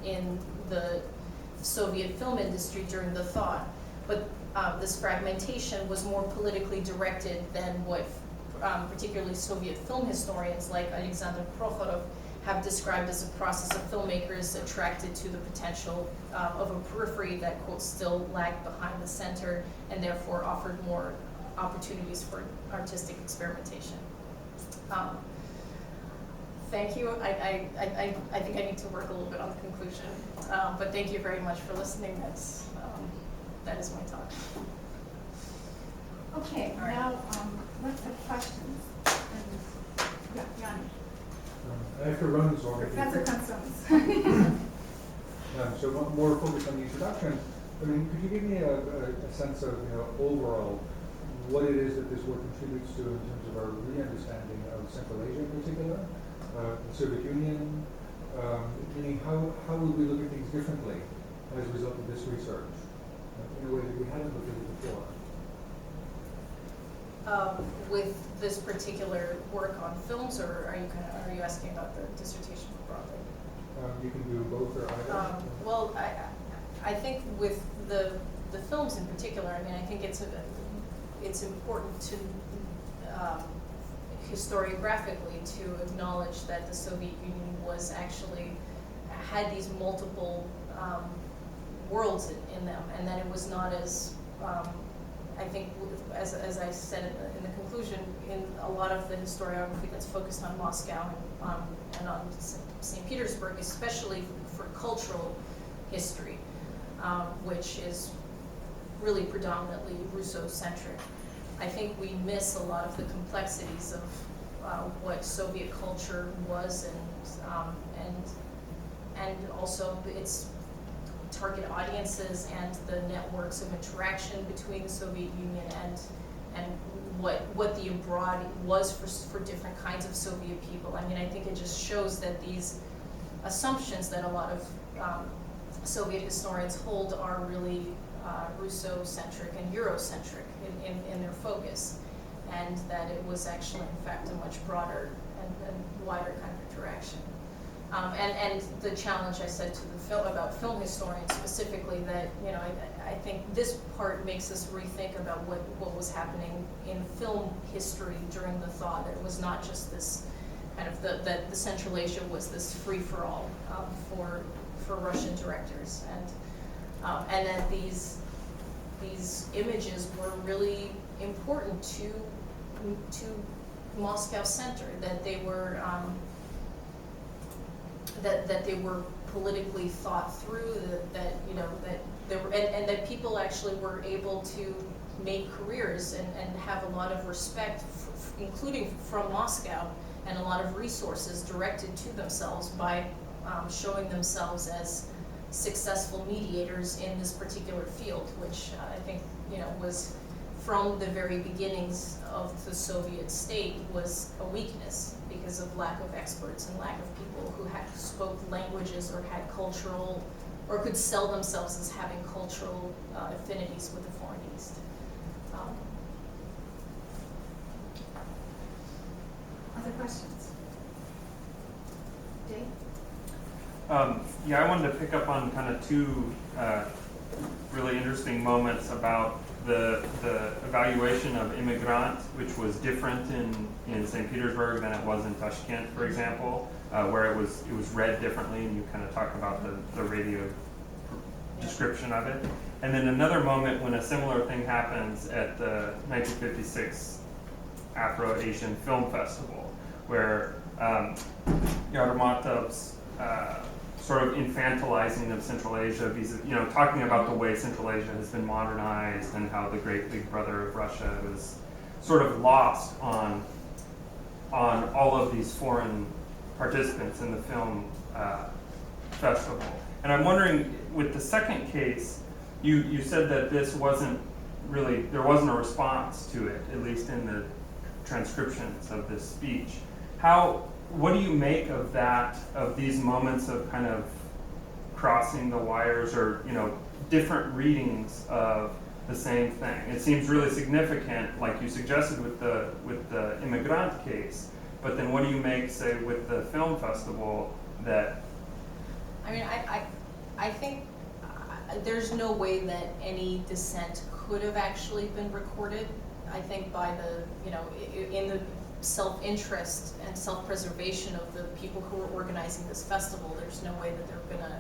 in the Soviet film industry during the thaw. But this fragmentation was more politically directed than what particularly Soviet film historians like Alexander Prokhorov have described as a process of filmmakers attracted to the potential of a periphery that, quote, still lagged behind the center and therefore offered more opportunities for artistic experimentation. Thank you. I think I need to work a little bit on the conclusion, but thank you very much for listening. That is my talk. Okay, right. Now let's have questions. Yeah, Yanni. I have to run this already. Professor Concerns. So more focused on the introduction. I mean, could you give me a sense of, overall, what it is that this work contributes to in terms of our re-understanding of Central Asia in particular, the Soviet Union, meaning how would we look at things differently as a result of this research, in a way that we hadn't looked at it before? With this particular work on films, or are you asking about the dissertation broadly? You can do both or either. Well, I think with the films in particular, I mean, I think it's important to historiographically to acknowledge that the Soviet Union was actually had these multiple worlds in them, and that it was not as I think, as I said in the conclusion, in a lot of the historiography that's focused on Moscow and on St. Petersburg, especially for cultural history, which is really predominantly Russo-centric. I think we miss a lot of the complexities of what Soviet culture was, and also its target audiences and the networks of interaction between the Soviet Union and what the abroad was for different kinds of Soviet people. I mean, I think it just shows that these assumptions that a lot of Soviet historians hold are really Russo-centric and Eurocentric in their focus, and that it was actually, in fact, a much broader and wider kind of interaction. And the challenge I said to the film about film historians specifically, that I think this part makes us rethink about what was happening in film history during the thaw. That it was not just this kind of that the Central Asia was this free for all for Russian directors, and that these images were really important to Moscow Center, that they were that they were politically thought through, that there were, and that people actually were able to make careers and have a lot of respect, including from Moscow, and a lot of resources directed to themselves by showing themselves as successful mediators in this particular field, which I think was from the very beginnings of the Soviet state was a weakness because of lack of experts and lack of people who spoke languages or had cultural, or could sell themselves as having cultural affinities with the Foreign East. Other questions? Dave? Yeah, I wanted to pick up on kind of two really interesting moments about the evaluation of Immigrant, which was different in St. Petersburg than it was in Tashkent, for example, where it was read differently, and you kind of talk about the radio description of it. And then another moment when a similar thing happens at the 1956 Afro-Asian Film Festival, where Yarmatov's sort of infantilizing of Central Asia, talking about the way Central Asia has been modernized and how the great big brother of Russia was sort of lost on all of these foreign participants in the film festival. And I'm wondering, with the second case, you said that this wasn't really, there wasn't a response to it, at least in the transcriptions of this speech. What do you make of that, of these moments of kind of crossing the wires, or different readings of the same thing? It seems really significant, like you suggested with the Immigrant case. But then, what do you make, say, with the film festival? That I mean, I think there's no way that any dissent could have actually been recorded. I think by in the self-interest and self-preservation of the people who were organizing this festival, there's no way that they're gonna,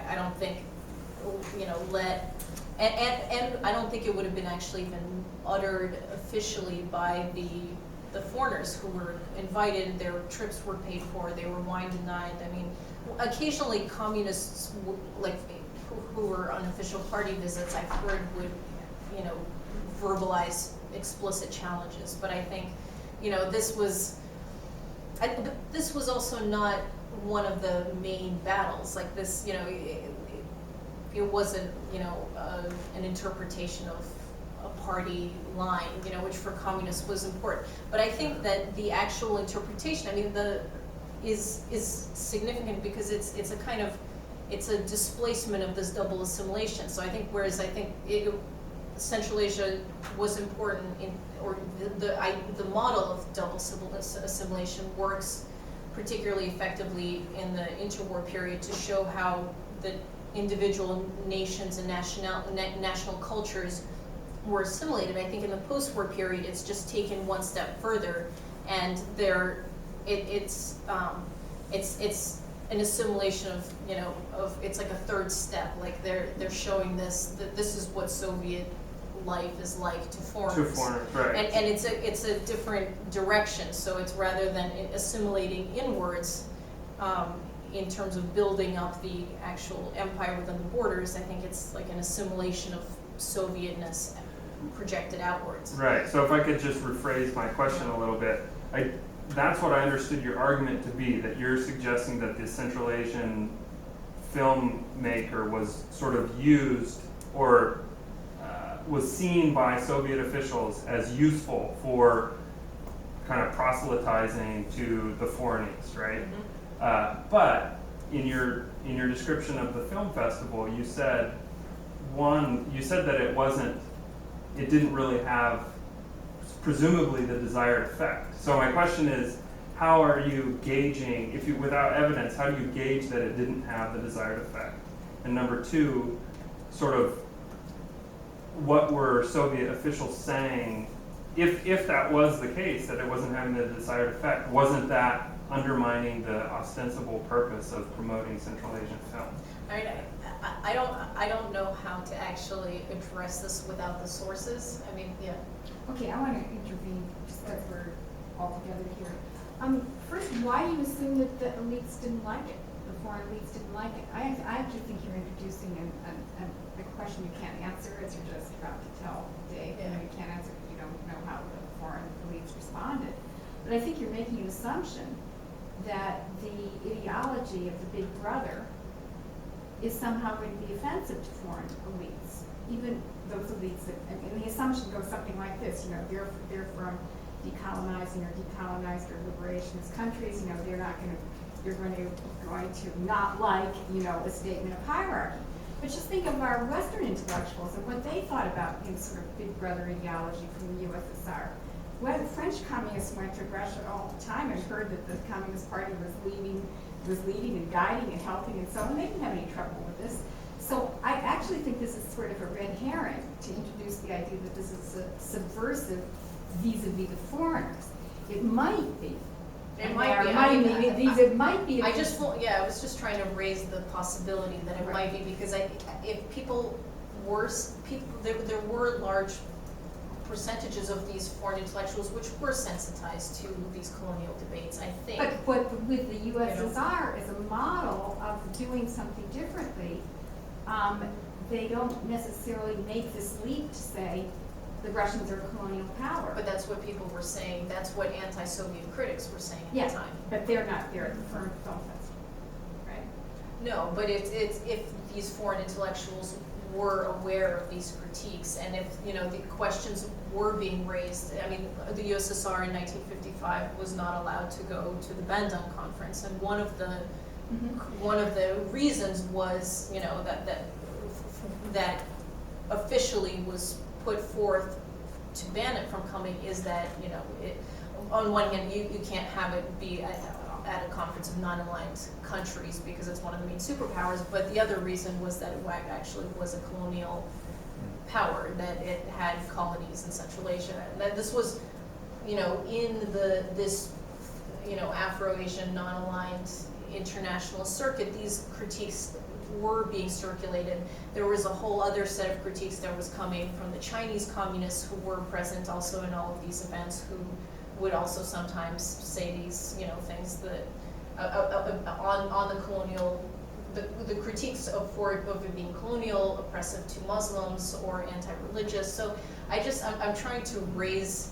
I don't think, and I don't think it would have been actually been uttered officially by the foreigners who were invited. Their trips were paid for, they were wined and dined. I mean, occasionally communists, who were on official party visits, I've heard would, verbalize explicit challenges, but I think, this was also not one of the main battles. Like this, it wasn't, an interpretation of a party line, which for communists was important. But I think that the actual interpretation, is significant because it's a kind of, it's a displacement of this double assimilation. So I think, whereas I think Central Asia was important or the model of double assimilation works particularly effectively in the interwar period to show how the individual nations and national cultures were assimilated. I think in the post-war period, it's just taken one step further, and it's an assimilation of it's like a third step. Like they're showing that this is what Soviet life is like to foreigners. To foreigners, right. And it's a different direction. So it's rather than assimilating inwards, in terms of building up the actual empire within the borders, I think it's like an assimilation of Sovietness projected outwards. Right. So if I could just rephrase my question a little bit, that's what I understood your argument to be, that you're suggesting that the Central Asian filmmaker was sort of used or was seen by Soviet officials as useful for kind of proselytizing to the Foreign East, right? Mm-hmm. But in your description of the film festival, you said that it didn't really have presumably the desired effect. So my question is, how are you gauging, if you, without evidence, how do you gauge that it didn't have the desired effect? And number two, sort of, what were Soviet officials saying, if that was the case, that it wasn't having the desired effect, wasn't that undermining the ostensible purpose of promoting Central Asian film? I mean, I don't know how to actually address this without the sources. I mean, yeah. Okay, I want to intervene just because we're all together here. First, why do you assume that the elites didn't like it? The foreign elites didn't like it? I actually think you're introducing a question you can't answer, as you're just about to tell Dave. Yeah. You can't answer because you don't know how the foreign elites responded. But I think you're making an assumption that the ideology of the Big Brother is somehow going to be offensive to foreign elites, even those elites that, and the assumption goes something like this, they're from decolonizing or decolonized or liberationist countries, they're not going to, you're going to not like, a statement of hierarchy. But just think of our Western intellectuals and what they thought about, sort of Big Brother ideology from the USSR. When the French communists went to Russia all the time and heard that the Communist Party was leading and guiding and helping and so on, they didn't have any trouble with this. So I actually think this is sort of a red herring to introduce the idea that this is a subversive vis-a-vis the foreigners. It might be. It might be. It might be. I was just trying to raise the possibility that it might be, because if people were, there were large percentages of these foreign intellectuals which were sensitized to these colonial debates, I think. But with the USSR as a model of doing something differently, they don't necessarily make this leap to say the Russians are a colonial power. But that's what people were saying. That's what anti-Soviet critics were saying at the time. But they're not there at the Film Festival, right? No, but it's if these foreign intellectuals were aware of these critiques, and if the questions were being raised. I mean, the USSR in 1955 was not allowed to go to the Bandung conference, and one of the reasons was that officially was put forth to ban it from coming is that on one hand you can't have it be at a conference of non-aligned countries because it's one of the main superpowers, but the other reason was that it actually was a colonial power, that it had colonies in Central Asia, and that this was in this Afro-Asian non-aligned international circuit. These critiques were being circulated. There was a whole other set of critiques that was coming from the Chinese communists who were present also in all of these events, who would also sometimes say these things that on the colonial, the critiques of it being colonial, oppressive to Muslims, or anti-religious. So I'm trying to raise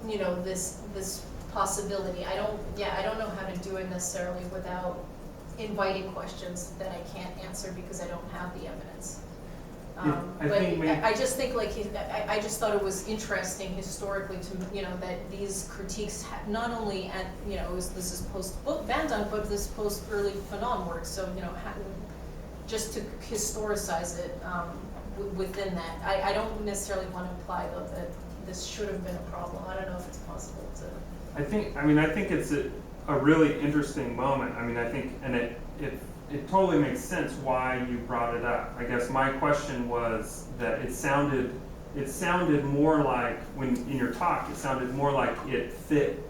this possibility. I don't know how to do it necessarily without inviting questions that I can't answer because I don't have the evidence. I just think I just thought it was interesting historically to that these critiques not only at this is post Bandung, but this post early Fanon work. So just to historicize it within that. I don't necessarily want to imply though that this should have been a problem. I don't know if it's possible to. I think it's a really interesting moment. I think, and it totally makes sense why you brought it up. I guess my question was that it sounded more like, when in your talk, it sounded more like it fit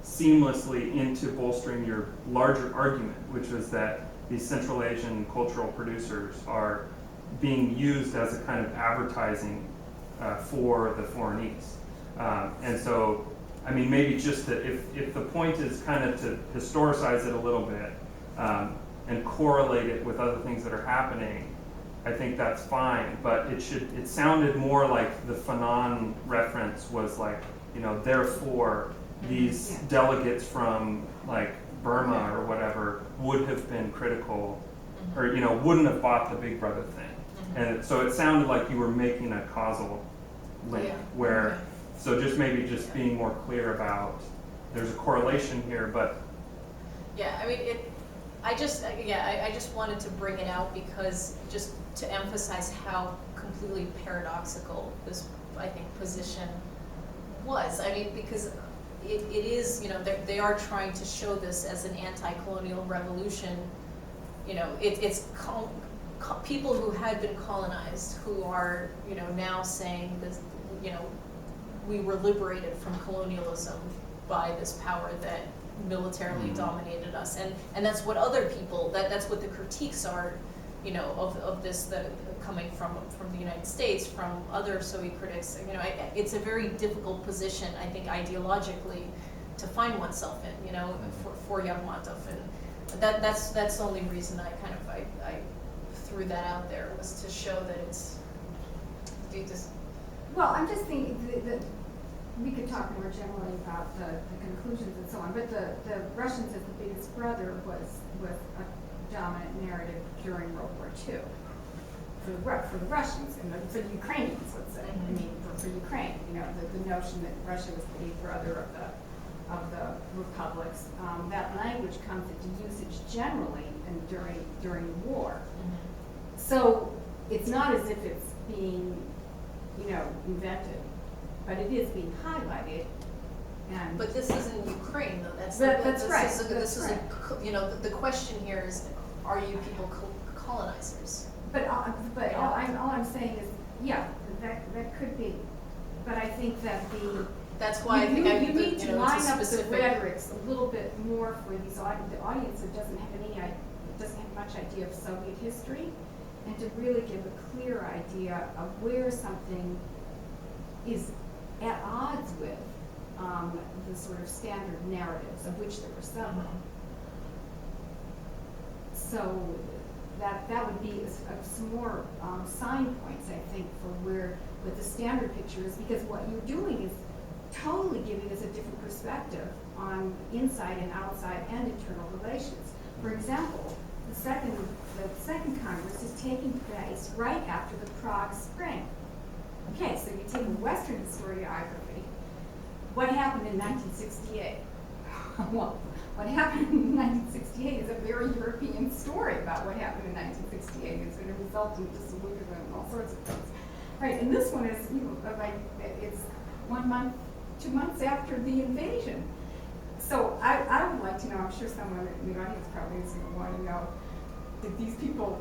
seamlessly into bolstering your larger argument, which was that these Central Asian cultural producers are being used as a kind of advertising for the foreign East. And so, maybe just to, if the point is kind of to historicize it a little bit, and correlate it with other things that are happening, I think that's fine. But it sounded more like the Fanon reference was like, therefore these delegates from like Burma or whatever would have been critical, or wouldn't have bought the Big Brother thing. And so it sounded like you were making a causal link where, so maybe being more clear about there's a correlation here, but. Yeah, I just wanted to bring it out because just to emphasize how completely paradoxical this, I think, position was. Because it is, they are trying to show this as an anti-colonial revolution. It's people who had been colonized who are, now saying this, we were liberated from colonialism by this power that militarily dominated us. And that's what other people, that's what the critiques are, of this, that coming from the United States, from other Soviet critics. It's a very difficult position, I think, ideologically, to find oneself in, for Yarmatov. And that's the only reason I threw that out there, was to show that it's, Well, I'm just thinking that we could talk more generally about the conclusions and so on, but the Russians as the biggest brother was a dominant narrative during World War II. For the Russians and for the Ukrainians, let's say. I mean, for Ukraine, the notion that Russia was the big brother of the republics. That language comes into usage generally and during the war. So it's not as if it's being, invented, but it is being highlighted. And but this isn't Ukraine, though. That's right. The question here is, are you people colonizers? But all I'm saying is, yeah, that could be. But I think that that's why I think I you need to line up the specific rhetorics a little bit more for these the audience that doesn't have much idea of Soviet history, and to really give a clear idea of where something is at odds with the sort of standard narratives, of which there were several. So that would be some more sign points, I think, for what the standard picture is, because what you're doing is totally giving us a different perspective on inside and outside and internal relations. For example, the second Congress is taking place right after the Prague Spring. Okay, so you take a Western historiography. What happened in 1968? Well, what happened in 1968 is a very European story about what happened in 1968. It's going to result in disillusionment and all sorts of things. Right, and this one is, it's 1 month, 2 months after the invasion. So I would like to know, I'm sure someone in the audience probably is going to want to know, did these people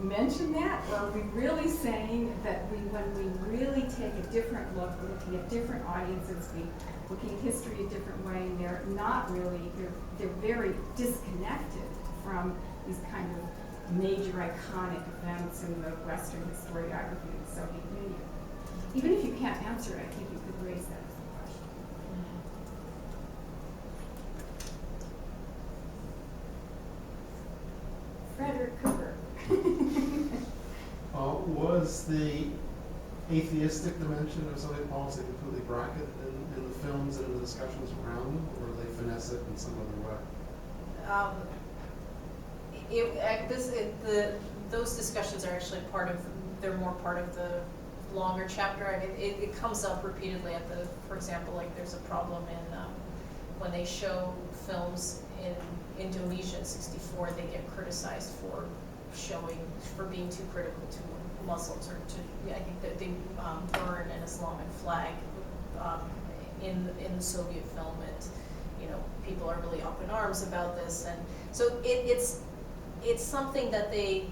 mention that? Or are we really saying that when we really take a different look, we're looking at different audiences, we're looking at history a different way, and they're not really, they're very disconnected from these kind of major iconic events in the Western historiography of the Soviet Union. Even if you can't answer it, I think you could raise that as a question. Frederick Cooper. Was the atheistic dimension of Soviet policy completely bracketed in the films and in the discussions around them, or did they finesse it in some other way? Those discussions are actually they're more part of the longer chapter. It comes up repeatedly for example, like there's a problem in when they show films in Indonesia in '64, they get criticized for being too critical to Muslims, or I think that they burn an Islamic flag in the Soviet film, and people are really up in arms about this, and so it's something that they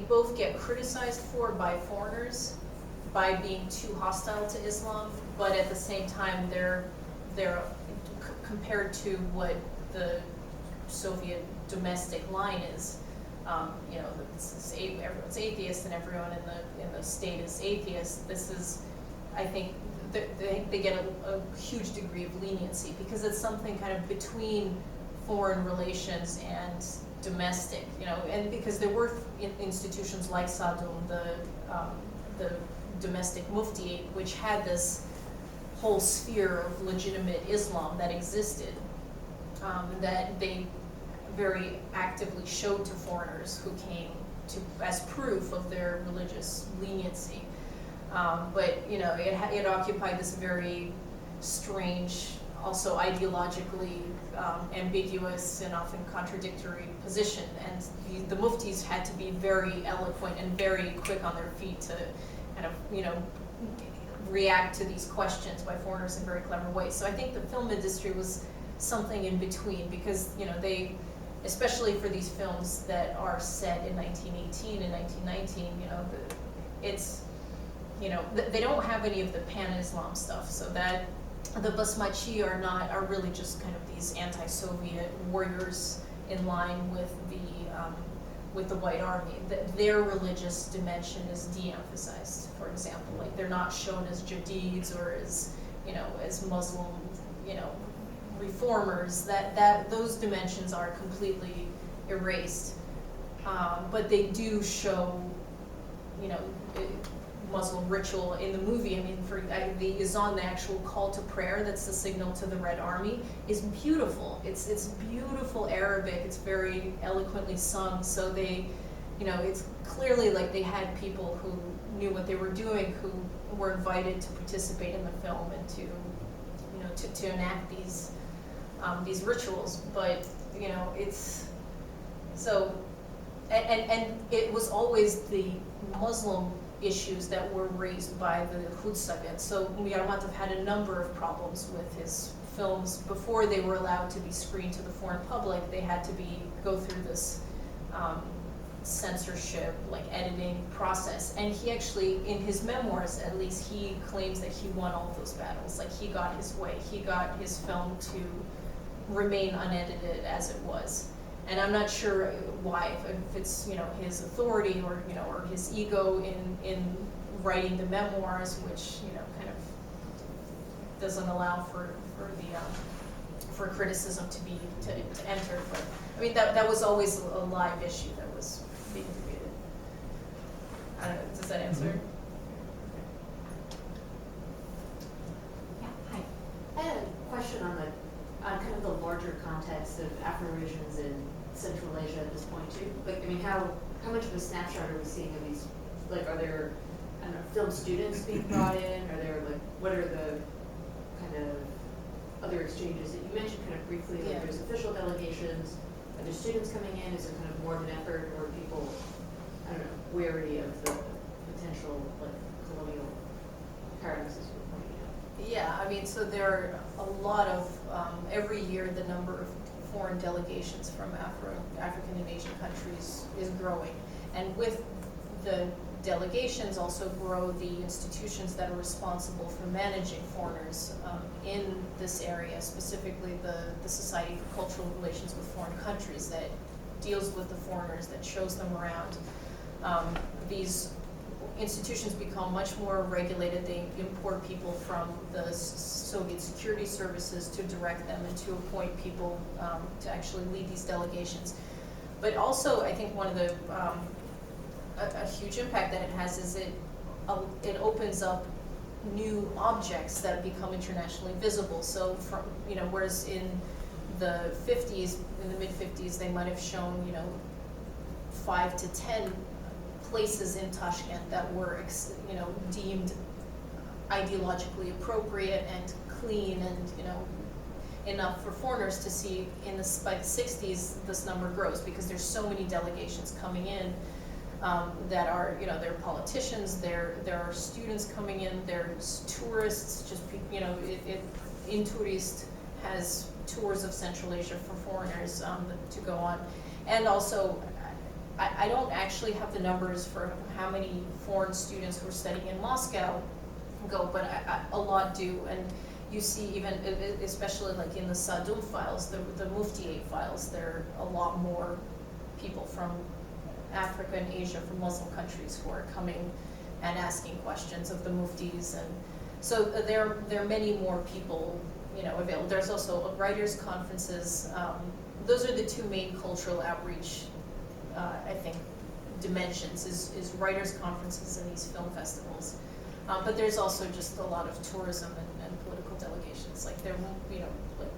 both get criticized for by foreigners by being too hostile to Islam, but at the same time they're compared to what the Soviet domestic line is. Everyone's atheist and everyone in the state is atheist. This is, I think, they get a huge degree of leniency because it's something kind of between foreign relations and domestic, and because there were institutions like Sadum, the domestic muftiyate, which had this whole sphere of legitimate Islam that existed, that they very actively showed to foreigners who came as proof of their religious leniency. But it occupied this very strange, also ideologically ambiguous and often contradictory position, and the muftis had to be very eloquent and very quick on their feet to kind of react to these questions by foreigners in very clever ways. So I think the film industry was something in between, because, you know, they, especially for these films that are set in 1918 and 1919, you know, it's, you know, they don't have any of the pan-Islam stuff, so that the Basmachi are really just kind of these anti-Soviet warriors in line with the White Army. Their religious dimension is de-emphasized, for example. Like, they're not shown as Jadids or as, you know, as Muslim, you know, reformers. Those dimensions are completely erased. But they do show, you know, Muslim ritual in the movie. I mean, the Izan, the actual call to prayer, that's the signal to the Red Army, is beautiful. It's beautiful Arabic. It's very eloquently sung. So they, you know, it's clearly like they had people who knew what they were doing, who were invited to participate in the film and to, you know, to enact these rituals. But, you know, it's so, and it was always the Muslim issues that were raised by the Khudsagat. So Yarmatov had a number of problems with his films. Before they were allowed to be screened to the foreign public, they had to go through this censorship, like editing process. And he actually, in his memoirs at least, he claims that he won all those battles. Like, he got his way. He got his film to remain unedited as it was. And I'm not sure why, if it's, you know, his authority or, you know, or his ego in writing the memoirs, which, you know, kind of doesn't allow for criticism to enter. But I mean, that was always a live issue that was being debated. I don't know, does that answer? Mm-hmm. Yeah, hi. I had a question on kind of the larger context of Afro-Asians in Central Asia at this point too. Like, I mean, how much of a snapshot are we seeing of these? Like, are there, I don't know, film students being brought in? Are there, like, what are the kind of other exchanges that you mentioned kind of briefly? Like, Yeah. there's official delegations. Are there students coming in? Is there kind of more of an effort, or are people, I don't know, wary of the potential, like, colonial paradoxes you were pointing out? Yeah, I mean, so there are a lot of, every year the number of foreign delegations from African and Asian countries is growing. And with the delegations also grow the institutions that are responsible for managing foreigners in this area, specifically the Society for Cultural Relations with Foreign Countries that deals with the foreigners, that shows them around. These institutions become much more regulated. They import people from the Soviet security services to direct them and to appoint people to actually lead these delegations. But also, I think one of the a huge impact that it has is it opens up new objects that become internationally visible. So from, you know, whereas in the 50s, in the mid-50s, they might have shown, you know, 5 to 10 places in Tashkent that were, you know, deemed ideologically appropriate and clean and, you know, enough for foreigners to see. By the 60s, this number grows because there's so many delegations coming in that are, you know, they're politicians, there are students coming in, there's tourists, just, you know, Intourist has tours of Central Asia for foreigners to go on. And also, I don't actually have the numbers for how many foreign students who are studying in Moscow go, but a lot do. And you see, even, especially like in the Sadum files, the Muftiate files, there are a lot more people from Africa and Asia, from Muslim countries, who are coming and asking questions of the muftis. And so there are many more people, you know, available. There's also writers' conferences. Those are the two main cultural outreach, I think, dimensions, is writers' conferences and these film festivals. But there's also just a lot of tourism and political delegations. Like, there, you know, like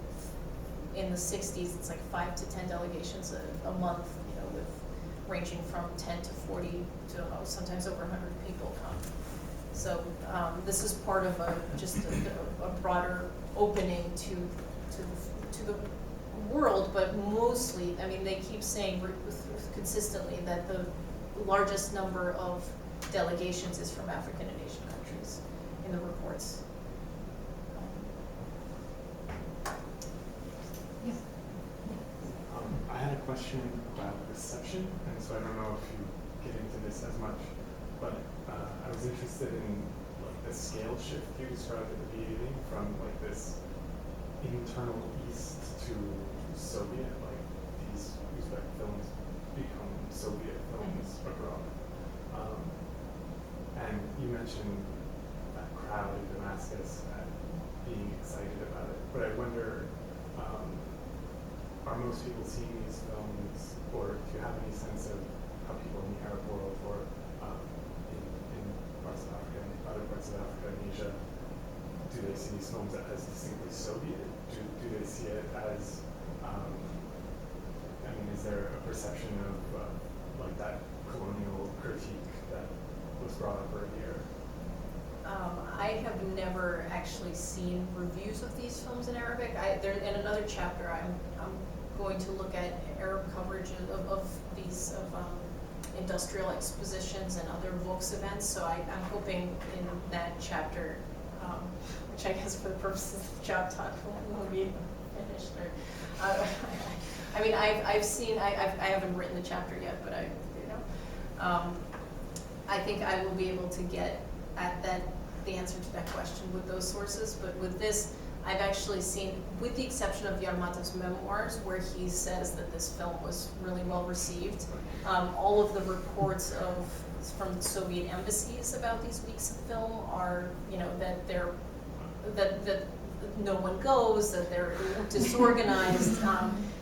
in the 60s, it's like 5 to 10 delegations a month, you know, with ranging from 10 to 40 to sometimes over 100 people come. So this is part of just a broader opening to the world, but mostly, I mean, they keep saying consistently that the largest number of delegations is from African and Asian countries. in the reports. I had a question about reception, and so I don't know if you get into this as much, but I was interested in like the scale shift you described at the beginning from like this internal East to Soviet, like these Uzbek films become Soviet films abroad. And you mentioned that crowd in Damascus being excited about it, but I wonder, are most people seeing these films, or do you have any sense of how people in the Arab world or in parts of Africa and other parts of Africa and Asia, do they see these films as distinctly Soviet? Do they see it as, I mean, is there a perception of like that colonial critique that was brought up earlier? I have never actually seen reviews of these films in Arabic. In another chapter, I'm going to look at Arab coverage of these industrial expositions and other Vox events. So I'm hoping in that chapter, which I guess for the purposes of the job title will be finished. I mean, I've seen. I haven't written the chapter yet, but I think I will be able to get at the answer to that question with those sources. But with this, I've actually seen, with the exception of Yarmatov's memoirs, where he says that this film was really well received, all of the reports from Soviet embassies about these weeks of film are, that no one goes, that they're disorganized,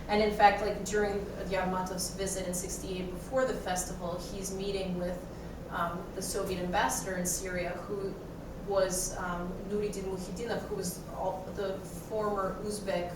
and in fact, like during Yarmatov's visit in '68 before the festival, he's meeting with the Soviet ambassador in Syria, who was Nuridin Mukhidinov, who was the former Uzbek,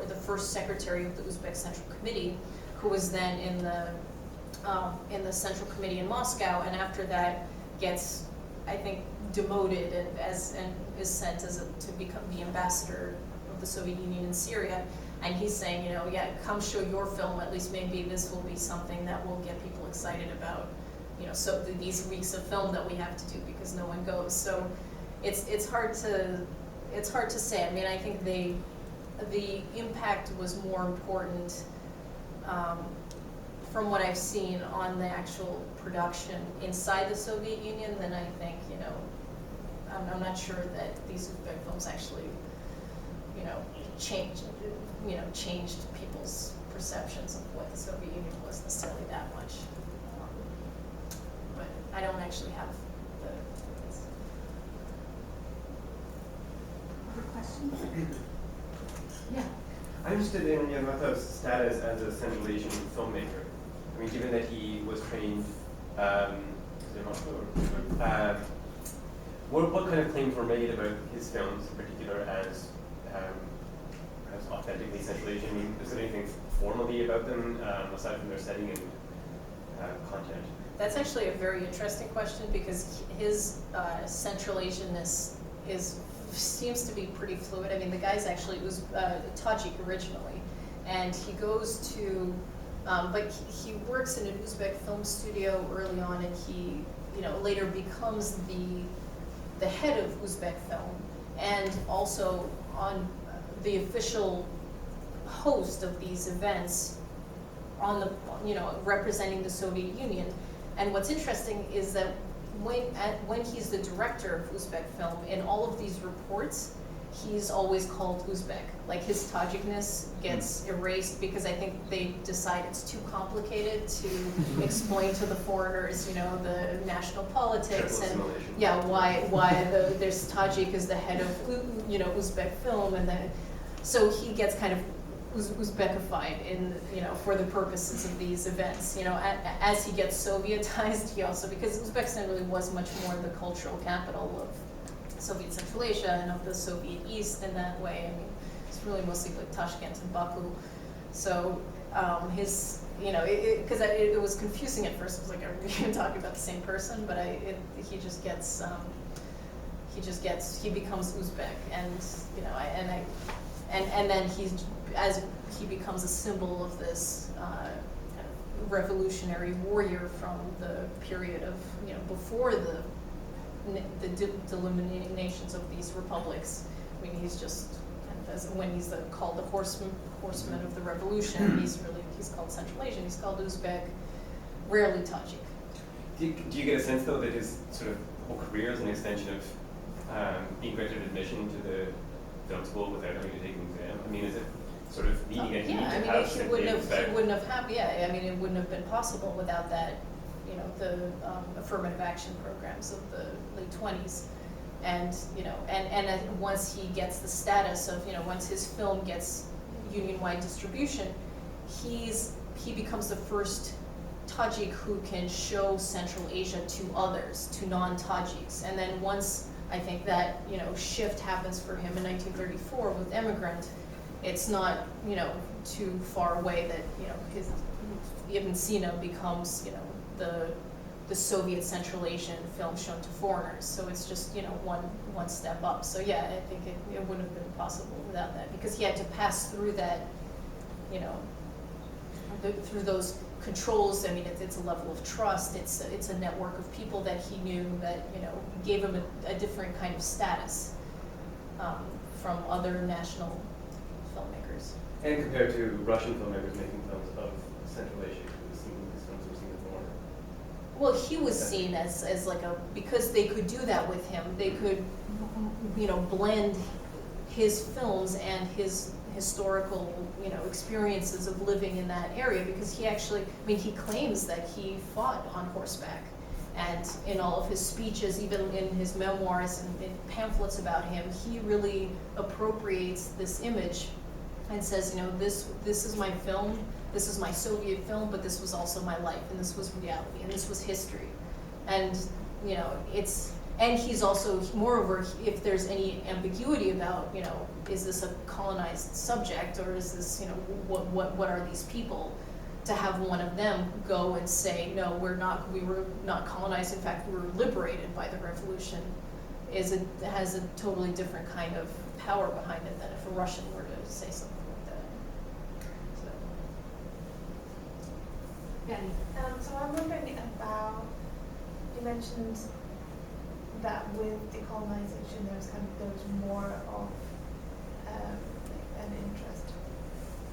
the first secretary of the Uzbek Central Committee, who was then in the Central Committee in Moscow, and after that gets, I think, demoted and is sent to become the ambassador of the Soviet Union in Syria. And he's saying, yeah, come show your film. At least maybe this will be something that will get people excited about, so these weeks of film that we have to do because no one goes. So it's hard to say. I mean, I think the impact was more important from what I've seen on the actual production inside the Soviet Union than I think, I'm not sure that these Uzbek films actually, changed people's perceptions of what the Soviet Union was necessarily that much. But I don't actually have the. Other questions? Yeah. I'm interested in Yarmatov's status as a Central Asian filmmaker. I mean, given that he was trained, what kind of claims were made about his films in particular as authentically Central Asian? I mean, is there anything formally about them aside from their setting and content? That's actually a very interesting question because his Central Asianness seems to be pretty fluid. I mean, the guy's actually was Tajik originally, and he goes to, but he works in an Uzbek film studio early on, and he, later becomes the head of Uzbek film, and also on the official host of these events on the, representing the Soviet Union. And what's interesting is that when he's the director of Uzbek film, in all of these reports, he's always called Uzbek. Like his Tajikness gets erased because I think they decide it's too complicated to explain to the foreigners, the national politics and why there's Tajik as the head of Uzbek film, and then so he gets kind of Uzbekified in, for the purposes of these events. As he gets Sovietized, he also, because Uzbekistan really was much more the cultural capital of Soviet Central Asia and of the Soviet East in that way. I mean, it's really mostly like Tashkent and Baku. So his, because it was confusing at first. It was like, are we talking about the same person? But he becomes Uzbek, and and then he becomes a symbol of this kind of revolutionary warrior from the period of, before the the delineations of these republics. I mean, he's just kind of, as when he's called the horseman of the revolution, he's called Central Asian, he's called Uzbek, rarely Tajik. Do you get a sense, though, that his sort of whole career is an extension of being granted admission to the film school without having to take an exam? I mean, is it sort of needing a need to have he simply wouldn't have had, I mean, it wouldn't have been possible without that, you know, the affirmative action programs of the late 20s. And, you know, and once he gets the status of, you know, once his film gets union-wide distribution, he becomes the first Tajik who can show Central Asia to others, to non-Tajiks. And then once I think that, you know, shift happens for him in 1934 with Immigrant, it's not, you know, too far away that, you know, his Ibn Sina becomes, you know, the Soviet Central Asian film shown to foreigners. So it's just, you know, one step up. So yeah, I think it wouldn't have been possible without that, because he had to pass through that, you know, through those controls. I mean, it's a level of trust. It's a network of people that he knew that, you know, gave him a different kind of status from other national filmmakers. And compared to Russian filmmakers making films of Central Asia, these films were seen as more. Well, he was seen as like because they could do that with him, they could, you know, blend his films and his historical, you know, experiences of living in that area, because he actually, I mean, he claims that he fought on horseback. And in all of his speeches, even in his memoirs and in pamphlets about him, he really appropriates this image and says, you know, this is my film, this is my Soviet film, but this was also my life, and this was reality, and this was history. And, you know, and he's also, moreover, if there's any ambiguity about, you know, is this a colonized subject, or is this, you know, what are these people? To have one of them go and say, no, we were not colonized, in fact, we were liberated by the revolution, has a totally different kind of power behind it than if a Russian were to say something like that. So. Benny. So I'm wondering about, you mentioned that with decolonization there was more of an interest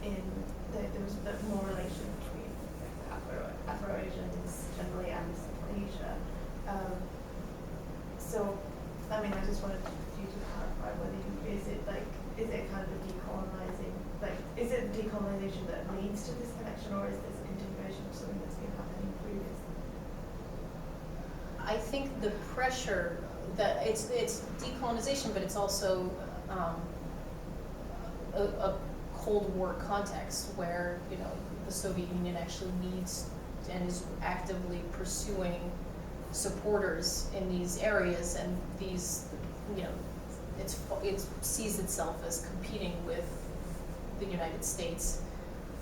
in, there was more relation between Afro-Asians generally and Central Asia. So, I mean, I just wanted you to clarify whether is it kind of a decolonizing, like, is it decolonization that leads to this connection, or is this a continuation of something that's been happening previously? I think the pressure that it's decolonization, but it's also a Cold War context where, you know, the Soviet Union actually needs and is actively pursuing supporters in these areas, and these, you know, it sees itself as competing with the United States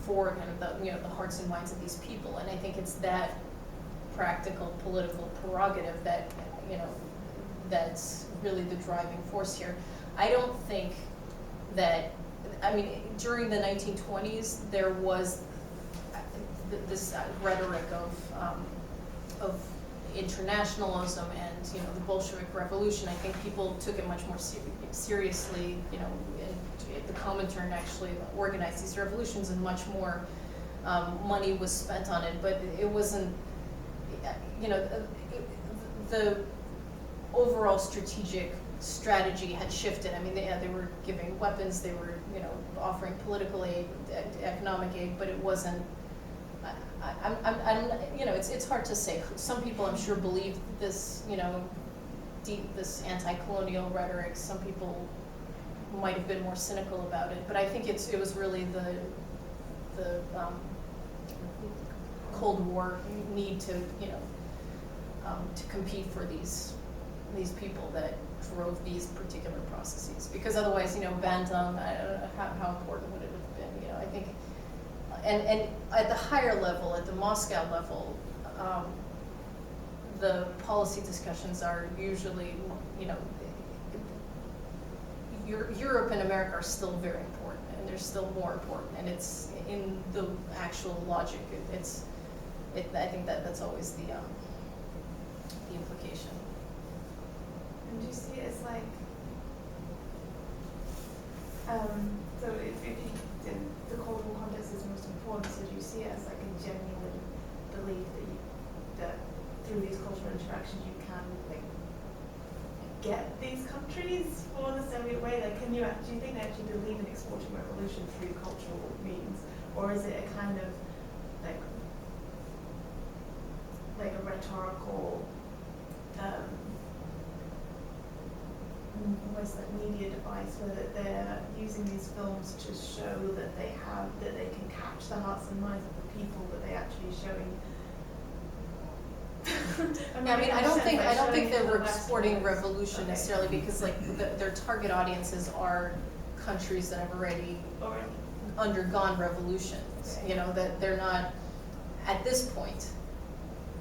for kind of the, you know, the hearts and minds of these people. And I think it's that practical political prerogative that, you know, that's really the driving force here. I don't think that, I mean, during the 1920s, there was this rhetoric of internationalism and, you know, the Bolshevik Revolution. I think people took it much more seriously, you know, and the Comintern actually organized these revolutions, and much more money was spent on it, but it wasn't, you know, the overall strategy had shifted. I mean, they were giving weapons, they were, you know, offering political aid, economic aid, but it wasn't. I'm you know, it's hard to say. Some people, I'm sure, believe this, you know, this anti-colonial rhetoric. Some people might have been more cynical about it, but I think it was really the Cold War need to, you know, to compete for these people that drove these particular processes. Because otherwise, you know, Bandung, I don't know how important would it have been. You know, I think, and at the higher level, at the Moscow level, the policy discussions are usually, you know, Europe and America are still very important, and they're still more important, and it's in the actual logic. I think that's always the implication. And do you see it as like, so if the cultural context is most important, so do you see it as like a genuine belief that through these cultural interactions you can like get these countries for the Soviet way? Like, do you think they actually believe in exporting revolution through cultural means, or is it a kind of like a rhetorical, almost like media device, where that they're using these films to show that they can catch the hearts and minds of the people, but they actually showing. I don't think they're exporting revolution necessarily, because like their target audiences are countries that have already undergone revolutions. You know, that they're not at this point.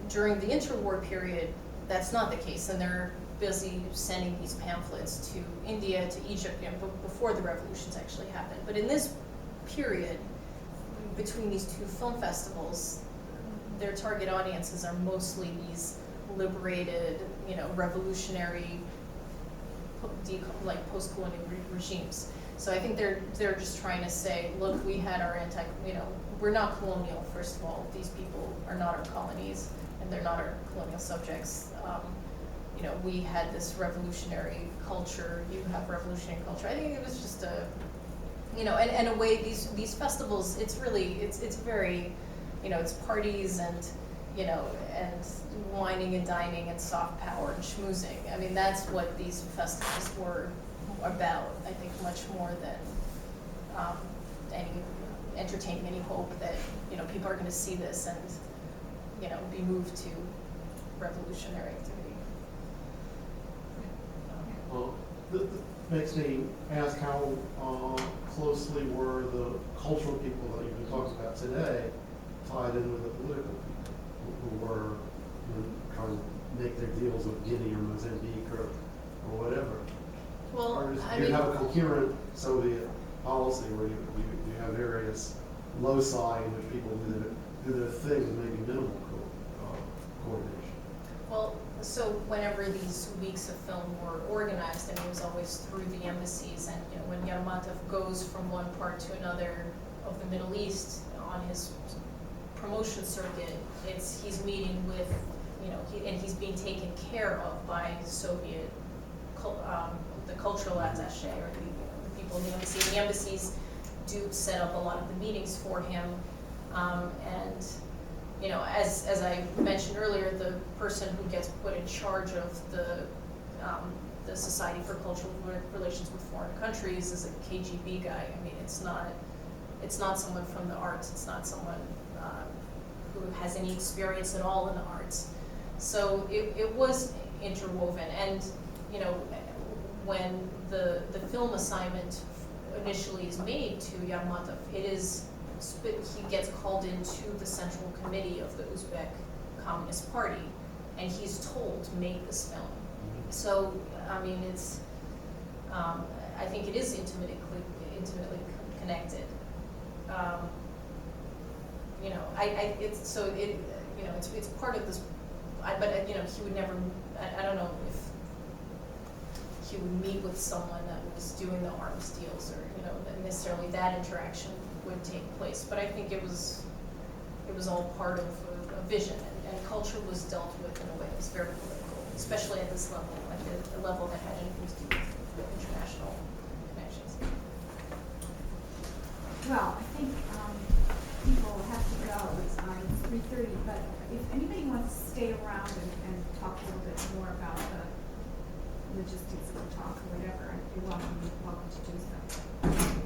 During the interwar period, that's not the case, and they're busy sending these pamphlets to India, to Egypt, you know, before the revolutions actually happened. But in this period, between these two film festivals, their target audiences are mostly these liberated, you know, revolutionary, like post-colonial regimes. So I think they're just trying to say, look, we had our we're not colonial, first of all. These people are not our colonies, and they're not our colonial subjects. You know, we had this revolutionary culture, you have revolutionary culture. I think it was just a, you know, and in a way, these festivals, it's very, you know, it's parties and, you know, and whining and dining and soft power and schmoozing. I mean, that's what these festivals were about, I think, much more than entertaining any hope that, you know, people are going to see this and, you know, be moved to revolutionary activity. Well, that makes me ask how closely were the cultural people that you've been talking about today tied in with the political people who were trying to make their deals with Guinea or Mozambique or whatever? Well, do you have a coherent Soviet policy where you have various loci in which people do their thing with maybe minimal coordination? Well, so whenever these weeks of film were organized, and it was always through the embassies, and you know, when Yermatov goes from one part to another of the Middle East on his promotion circuit, he's meeting with, you know, and he's being taken care of by Soviet, the cultural attaché, or the people in the embassy. And the embassies do set up a lot of the meetings for him, and you know, as I mentioned earlier, the person who gets put in charge of the Society for Cultural Relations with Foreign Countries is a KGB guy. I mean, it's not someone from the arts. It's not someone who has any experience at all in the arts. So it was interwoven, and you know, when the film assignment initially is made to Yermatov, he gets called into the central committee of the Uzbek Communist Party, and he's told to make this film. So, I mean, I think it is intimately connected. You know, it's part of this. But you know, he would never. I don't know if he would meet with someone that was doing the arms deals, or you know, that necessarily that interaction would take place. But I think it was all part of a vision, and culture was dealt with in a way that was very political, especially at this level, like the level that had anything to do with international connections. Well, I think people have to go. It's 3:30, but if anybody wants to stay around and talk a little bit more about the logistics of the talk or whatever, you're welcome to do so.